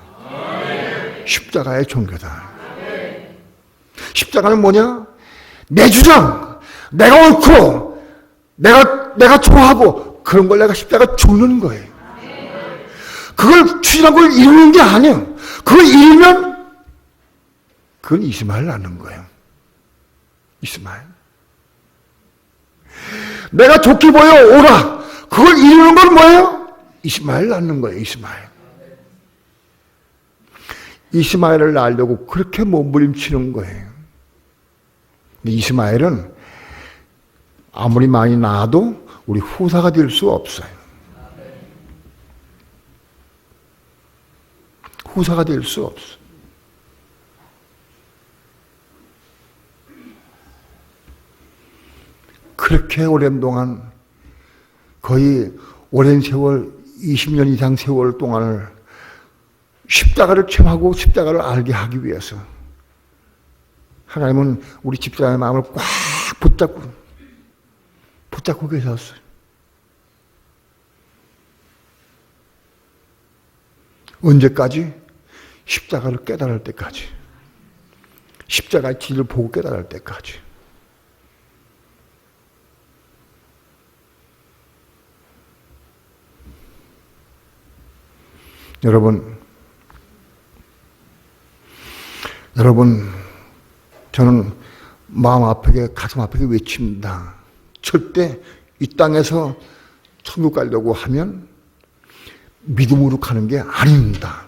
십자가의 종교다. 십자가는 뭐냐? 내 주장, 내가 옳고, 내가 좋아하고, 그런 걸 내가 십자가 죽는 거예요. 그걸 추진한 걸 이루는 게 아니에요. 그걸 이루면, 그건 이스마엘 낳는 거예요. 이스마엘. 내가 좋게 보여 오라. 그걸 이루는 건 뭐예요? 이스마엘 낳는 거예요. 이스마엘. 이스마엘을 낳으려고 그렇게 몸부림치는 거예요. 근데 이스마엘은 아무리 많이 낳아도 우리 후사가 될 수 없어요. 후사가 될 수 없어. 그렇게 오랜 동안, 거의 오랜 세월, 20년 이상 세월 동안을 십자가를 체험하고 십자가를 알게 하기 위해서 하나님은 우리 집사람의 마음을 꽉 붙잡고 계셨어요. 언제까지? 십자가를 깨달을 때까지. 십자가의 진리를 보고 깨달을 때까지. 여러분, 저는 마음 아프게, 가슴 아프게 외칩니다. 절대 이 땅에서 천국 가려고 하면 믿음으로 가는 게 아닙니다.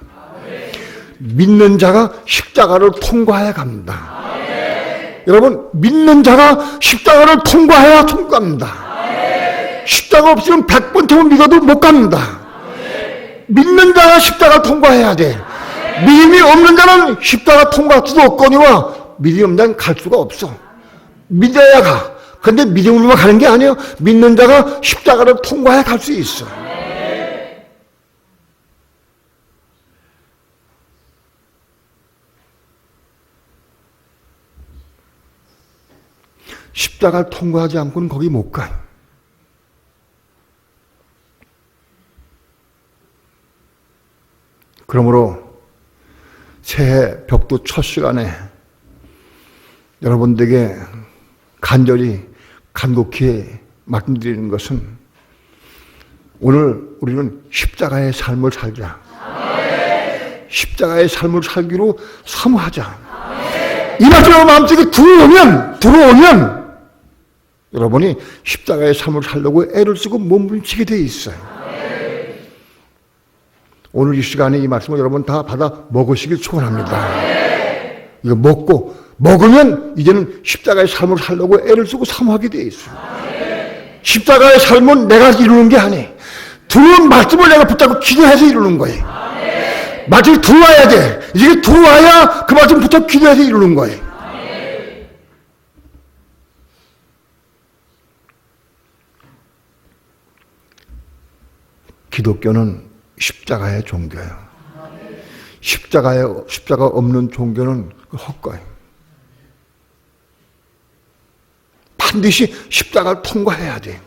믿는 자가 십자가를 통과해야 갑니다. 여러분, 믿는 자가 십자가를 통과해야 천국 갑니다. 십자가 없이는 100번 태워 믿어도 못 갑니다. 믿는 자가 십자가 통과해야 돼. 믿음이 없는 자는 십자가 통과할 수도 없거니와 믿음이 없는 자는 갈 수가 없어. 믿어야 가. 근데 믿음으로만 가는 게 아니에요. 믿는 자가 십자가를 통과해 갈 수 있어. 십자가를 통과하지 않고는 거기 못 가요. 그러므로 새해 벽두 첫 시간에 여러분들에게 간절히 간곡히 말씀드리는 것은, 오늘 우리는 십자가의 삶을 살자. 십자가의 삶을 살기로 사모하자. 이 말씀이 마음속에 들어오면 여러분이 십자가의 삶을 살려고 애를 쓰고 몸부림치게 돼 있어요. 오늘 이 시간에 이 말씀을 여러분 다 받아 먹으시길 축원합니다. 이거 먹으면 이제는 십자가의 삶을 살려고 애를 쓰고 사모하게 돼 있어요. 십자가의 삶은 내가 이루는 게 아니에요. 들어온 말씀을 내가 붙잡고 기도해서 이루는 거예요. 말씀이 들어와야 돼. 이게 들어와야 그 말씀 붙잡고 기도해서 이루는 거예요. 기독교는 십자가의 종교예요. 십자가 없는 종교는 헛거예요. 반드시 십자가를 통과해야 돼.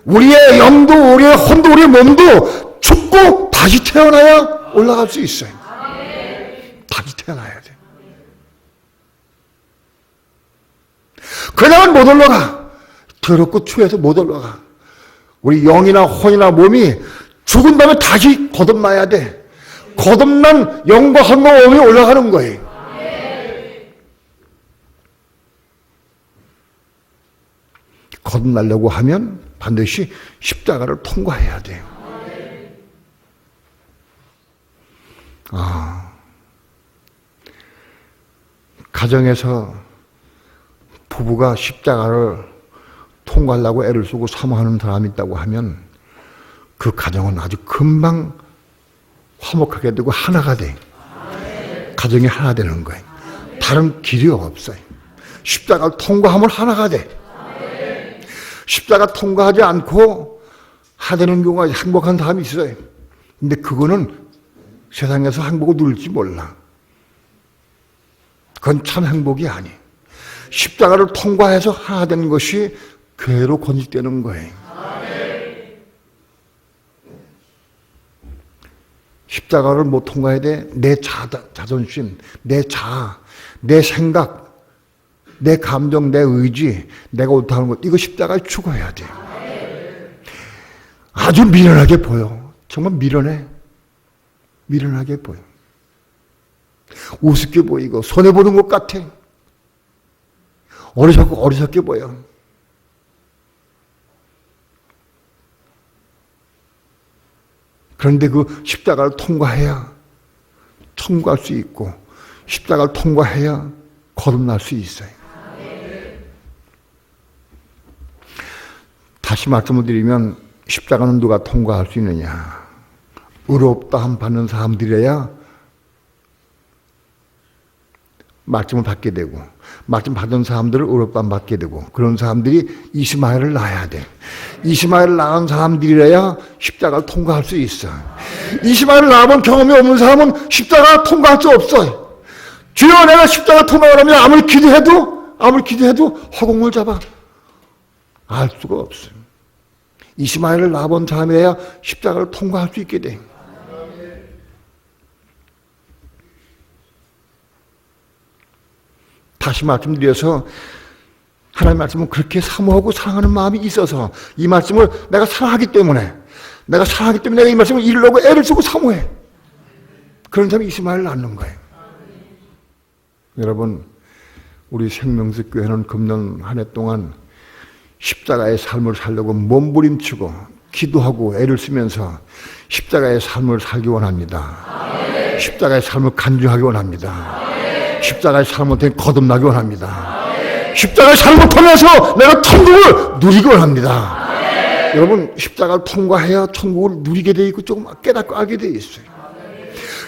우리의 영도, 우리의 혼도, 우리의 몸도 죽고 다시 태어나야 올라갈 수 있어요. 다시 태어나야 돼. 그러다가 못 올라가. 더럽고 추해서 못 올라가. 우리 영이나 혼이나 몸이 죽은 다음에 다시 거듭나야 돼. 거듭난 영과 한가움이 올라가는 거예요. 거듭나려고 하면 반드시 십자가를 통과해야 돼요. 가정에서 부부가 십자가를 통과하려고 애를 쓰고 사모하는 사람이 있다고 하면 그 가정은 아주 금방 화목하게 되고 하나가 돼. 가정이 하나 되는 거예요. 다른 길이 없어요. 십자가를 통과하면 하나가 돼. 십자가 통과하지 않고 하되는 경우가 행복한 사람이 있어요. 근데 그거는 세상에서 행복을 누릴지 몰라. 그건 참 행복이 아니에요. 십자가를 통과해서 하나 되는 것이 교회로 건축되는 거예요. 십자가를 못 통과해야 돼. 내 자존심, 내 자아, 내 생각, 내 감정, 내 의지, 내가 옳다는 것, 이거 십자가에 죽어야 돼. 아주 미련하게 보여. 정말 미련하게 보여. 우습게 보이고 손해보는 것 같아. 어리석게 보여. 그런데 그 십자가를 통과해야 통과할 수 있고 십자가를 통과해야 거듭날 수 있어요. 다시 말씀을 드리면 십자가는 누가 통과할 수 있느냐? 의롭다함 받는 사람들이어야 말씀을 받게 되고 말씀 받은 사람들을 의롭다함 받게 되고 그런 사람들이 이스마엘을 낳아야 돼. 이스마엘을 낳은 사람들이어야 십자가를 통과할 수 있어. 이스마엘을 낳아본 경험이 없는 사람은 십자가 통과할 수 없어요. 주여 내가 십자가 통과하려면 아무리 기도해도 허공을 잡아. 알 수가 없어요. 이스마엘을 낳아본 사람이어야 십자가를 통과할 수 있게 돼. 다시 말씀드려서 하나님의 말씀은 그렇게 사모하고 사랑하는 마음이 있어서 이 말씀을 내가 사랑하기 때문에 내가 이 말씀을 이루려고 애를 쓰고 사모해. 그런 사람이 이스마엘을 낳는 거예요. 여러분, 우리 생명수 교회는 금년 한 해 동안 십자가의 삶을 살려고 몸부림치고 기도하고 애를 쓰면서 십자가의 삶을 살기 원합니다. 십자가의 삶을 간주하기 원합니다. 십자가의 삶을 통해 거듭나기 원합니다. 십자가의 삶을 통해서 내가 천국을 누리기 원합니다. 여러분, 십자가를 통과해야 천국을 누리게 돼 있고 조금 깨닫고 알게 돼 있어요.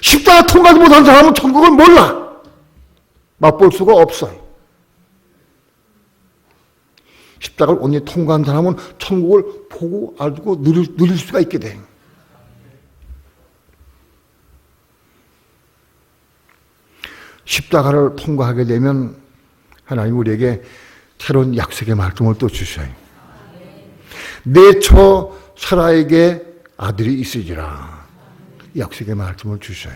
십자가 통과하지 못한 사람은 천국을 몰라. 맛볼 수가 없어요. 십자가를 온전히 통과한 사람은 천국을 보고 알고 누릴 수가 있게 돼요. 십자가를 통과하게 되면 하나님 우리에게 새로운 약속의 말씀을 또 주셔요. 내처 사라에게 아들이 있으리라. 약속의 말씀을 주셔요.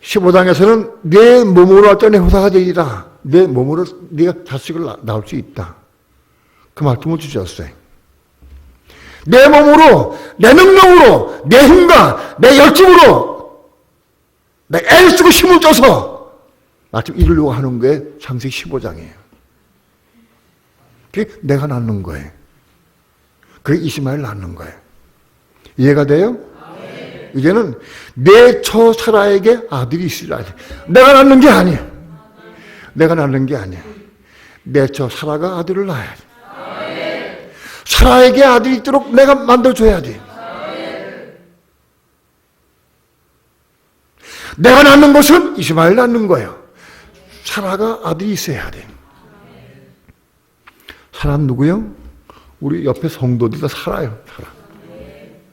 15장에서는 내 몸으로 할 때 내 후사가 되리라. 내 몸으로 네가 자식을 낳을 수 있다. 그 말씀을 주셨어요. 내 몸으로, 내 능력으로, 내 힘과 내 열정으로 내 애를 쓰고 힘을 줘서 마침 이루려고 하는 게 창세기 15장이에요. 그게 내가 낳는 거예요. 그게 이스마엘 낳는 거예요. 이해가 돼요? 이제는 내 처 사라에게 아들이 있으리라. 내가 낳는 게 아니야. 내 처 사라가 아들을 낳아야 돼. 사라에게 아들이 있도록 내가 만들어줘야 돼. 내가 낳는 것은 이스마엘 낳는 거예요. 사라가 아들이 있어야 돼. 사라는 누구요? 우리 옆에 성도들이 다 살아요.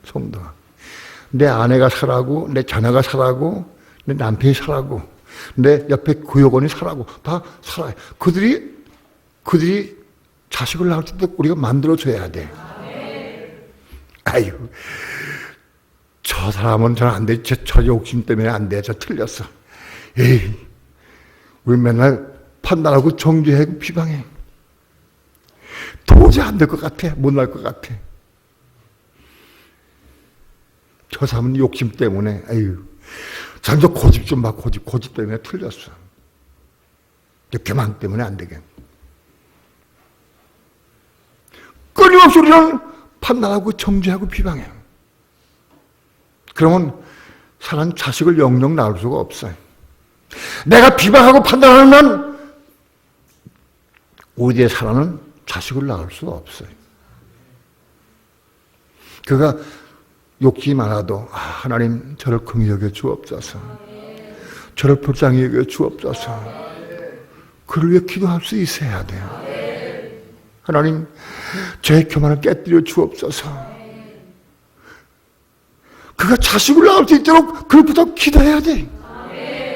성도가. 내 아내가 사라고, 내 자녀가 사라고, 내 남편이 사라고, 내 옆에 구역원이 사라고, 다 살아요. 그들이 자식을 낳을 때도 우리가 만들어줘야 돼. 아유, 저 사람은 저는 안 돼. 저 욕심 때문에 안 돼. 저 틀렸어. 에이, 우리 맨날 판단하고 정죄하고 비방해. 도저히 안 될 것 같아. 못 날 것 같아. 저 사람은 욕심 때문에, 에휴, 자기도 고집 좀 봐, 고집 때문에 틀렸어. 교만 때문에 안 되게. 끊임없이 우리는 판단하고 정죄하고 비방해. 그러면 사람 자식을 영영 낳을 수가 없어요. 내가 비방하고 판단하는 한 우리의 사람은 자식을 낳을 수가 없어요. 그가 욕심이 많아도 하나님 저를 긍휼히 여겨 주옵소서. 저를 불쌍히 여겨 주옵소서. 그를 위해 기도할 수 있어야 돼요. 하나님 저의 교만을 깨뜨려 주옵소서. 그가 자식을 낳을 수 있도록 그것부터 기도해야 돼.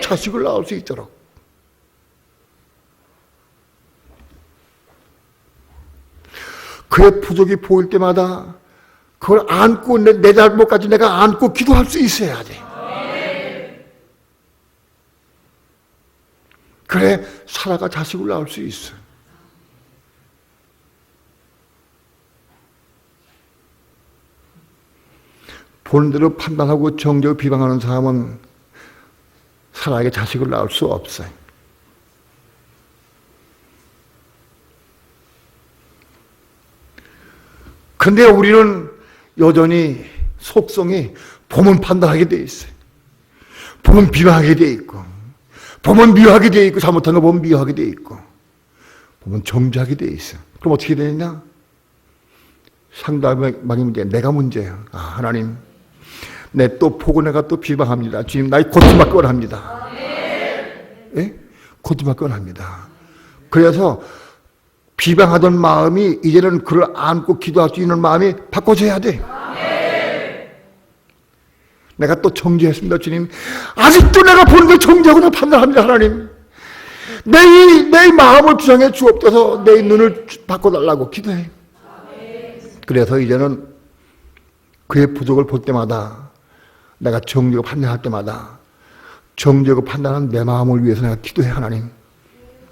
자식을 낳을 수 있도록. 그의 부족이 보일 때마다 그걸 안고 내 잘못까지 내가 안고 기도할 수 있어야 돼. 그래 사라가 자식을 낳을 수 있어. 본대로 판단하고 정죄하고 비방하는 사람은 사라에게 자식을 낳을 수 없어요. 근데 우리는 여전히 속성이 보면 판단하게 돼 있어요. 보면 비방하게 돼 있고, 보면 미워하게 돼 있고, 잘못한 거 보면 미워하게 돼 있고, 보면 정죄하게 돼 있어요. 그럼 어떻게 되느냐? 상대방이 문제야. 내가 문제야. 하나님, 내 또 보고 내가 또 비방합니다. 주님, 나의 고통받곤 합니다. 예? 고통받곤 합니다. 그래서 비방하던 마음이 이제는 그를 안고 기도할 수 있는 마음이 바꿔져야 돼. 내가 또 정죄했습니다. 주님, 아직도 내가 보는 걸 정죄하고 판단합니다. 하나님, 내 마음을 주장해 주옵소서. 내 눈을 바꿔달라고 기도해. 그래서 이제는 그의 부족을 볼 때마다, 내가 정죄하고 판단할 때마다 정죄하고 판단한 내 마음을 위해서 내가 기도해. 하나님,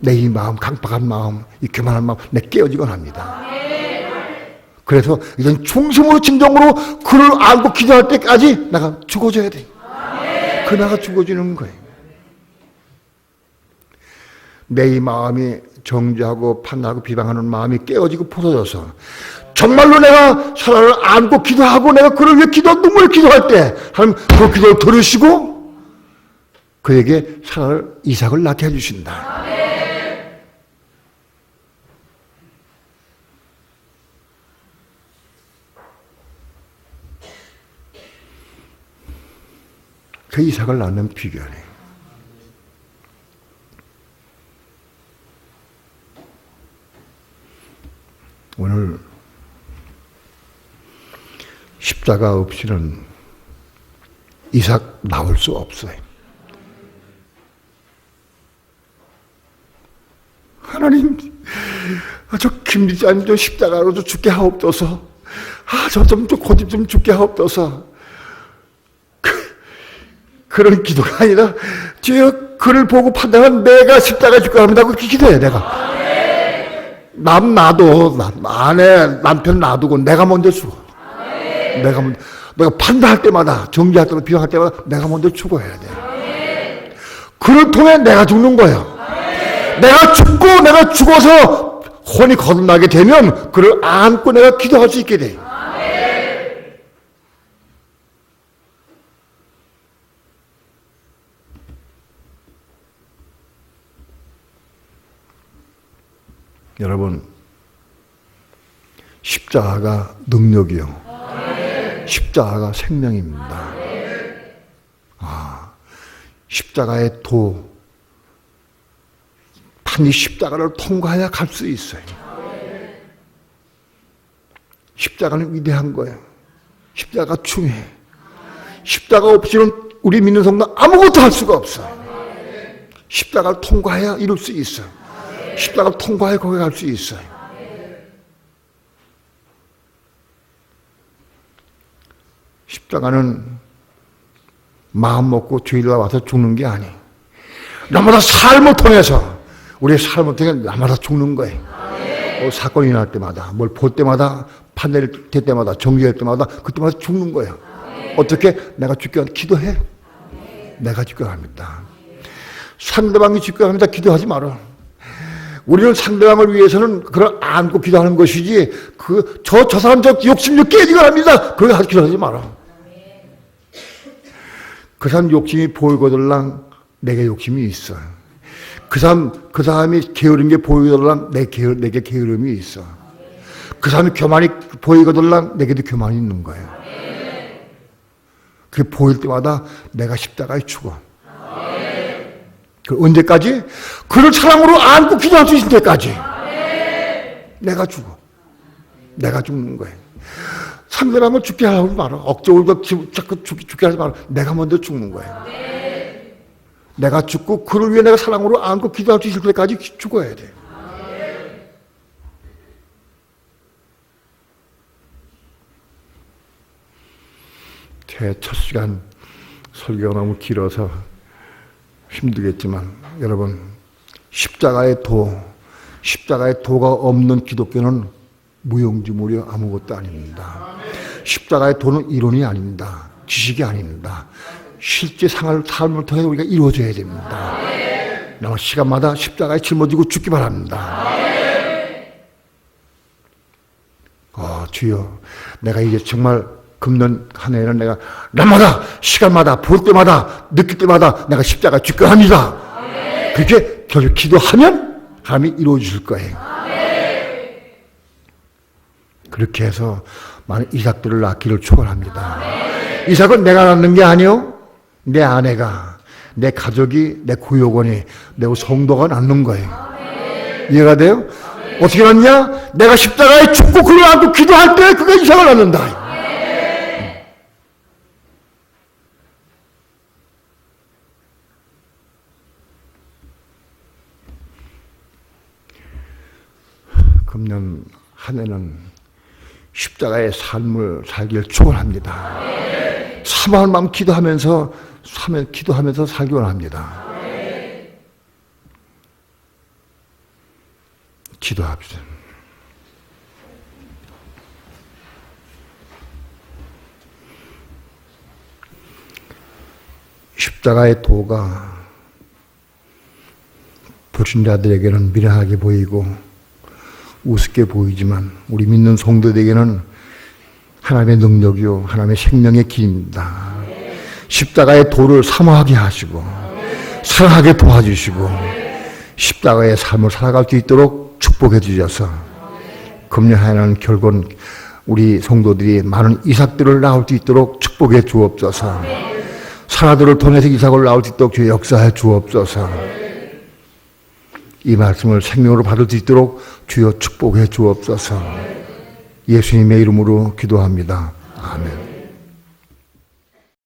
내 이 마음, 강박한 마음, 이 교만한 마음, 내 깨어지곤 합니다. 그래서 이젠 중심으로 진정으로 그를 알고 기도할 때까지 내가 죽어져야 돼. 그 내가 죽어지는 거예요. 내 이 마음이 정죄하고 판단하고 비방하는 마음이 깨어지고 부서져서 정말로 내가 사랑을 안고 기도하고 내가 그를 위해 눈물 기도할 때 하나님 그 기도를 들으시고 그에게 사랑을 이삭을 낳게 해주신다. 그 이삭을 낳는 비결이에요. 오늘 십자가 없이는 이삭 나올 수 없어요. 하나님, 저 김리자님 좀 십자가로 좀 죽게 하옵소서. 저 고집 좀 죽게 하옵소서. 그런 기도가 아니라 주여 그를 보고 판단한 내가 십자가 죽게 합니다. 그렇게 기도해. 내가 남 놔둬. 아내 남편 놔두고 내가 먼저 죽어. 내가 판단할 때마다 정죄할 때마다 비방할 때마다 내가 먼저 죽어야 돼. 그를 통해 내가 죽는 거예요. 내가 죽어서 혼이 거듭나게 되면 그를 안고 내가 기도할 수 있게 돼. 여러분, 십자가가 능력이요. 십자가가 생명입니다. 십자가의 반드시 십자가를 통과해야 갈 수 있어요. 십자가는 위대한 거예요. 십자가가 중요해. 십자가 없이는 우리 믿는 성도 아무것도 할 수가 없어요. 십자가를 통과해야 이룰 수 있어요. 십자가를 통과해 거기 갈 수 있어요. 십자가는 마음 먹고 죄인으로 와서 죽는 게 아니에요. 나마다 삶을 통해서 우리의 삶을 통해 나마다 죽는 거예요. 사건이 날 때마다 뭘 볼 때마다 판단될 때마다 정죄할 때마다 그때마다 죽는 거예요. 어떻게? 내가 죽게 기도해. 내가 죽게 합니다. 상대방이 죽게 합니다. 기도하지 마라. 우리는 상대방을 위해서는 그걸 안고 기도하는 것이지, 저 사람 저 욕심을 깨지고 합니다. 그걸 기도하지 마라. 그 사람 욕심이 보이거들랑 내게 욕심이 있어. 그 사람이 게으른 게 보이거들랑 내게 게으름이 있어. 그 사람이 교만이 보이거들랑 내게도 교만이 있는 거예요. 그게 보일 때마다 내가 십자가에 죽어. 그 언제까지? 그를 사랑으로 안고 기도할 수 있을 때까지. 내가 죽어. 내가 죽는 거예요. 상대방을 죽게 하지 마라. 억지로 자꾸 죽게 하지 마라. 내가 먼저 죽는 거예요. 내가 죽고 그를 위해 내가 사랑으로 안고 기도할 수 있을 때까지 죽어야 돼. 제 첫 시간 설교가 너무 길어서 힘들겠지만 여러분, 십자가의 도가 없는 기독교는 무용지물이요 아무것도 아닙니다. 십자가의 도는 이론이 아닙니다. 지식이 아닙니다. 실제 삶을 통해서 우리가 이루어져야 됩니다. 나는 시간마다 십자가에 짊어지고 죽기 바랍니다. 주여, 내가 이제 정말 금년 한 해는 내가 날마다 시간마다 볼 때마다 느낄 때마다 내가 십자가 죽게 합니다. 그렇게 결국 기도하면 하나님이 이루어 주실 거예요. 그렇게 해서 많은 이삭들을 낳기를 축원합니다. 이삭은 내가 낳는 게 아니요, 내 아내가, 내 가족이, 내 구역원이, 내 성도가 낳는 거예요. 이해가 돼요? 어떻게 낳냐? 내가 십자가에 죽고 그를 안고 기도할 때 그가 이삭을 낳는다. 금년 한 해는 십자가의 삶을 살기를 축원합니다. 사모할 마음 기도하면서 살기 원합니다. 기도합시다. 십자가의 도가 불신자들에게는 미련하게 보이고 우습게 보이지만 우리 믿는 성도들에게는 하나님의 능력이요 하나님의 생명의 길입니다. 십자가의 도를 사모하게 하시고 사랑하게 도와주시고 십자가의 삶을 살아갈 수 있도록 축복해 주셔서 금년 한 해는 결국은 우리 성도들이 많은 이삭들을 낳을 수 있도록 축복해 주옵소서. 사라들을 통해서 이삭을 낳을 수 있도록 주의 역사해 주옵소서. 이 말씀을 생명으로 받을 수 있도록 주여 축복해 주옵소서. 예수님의 이름으로 기도합니다. 아멘.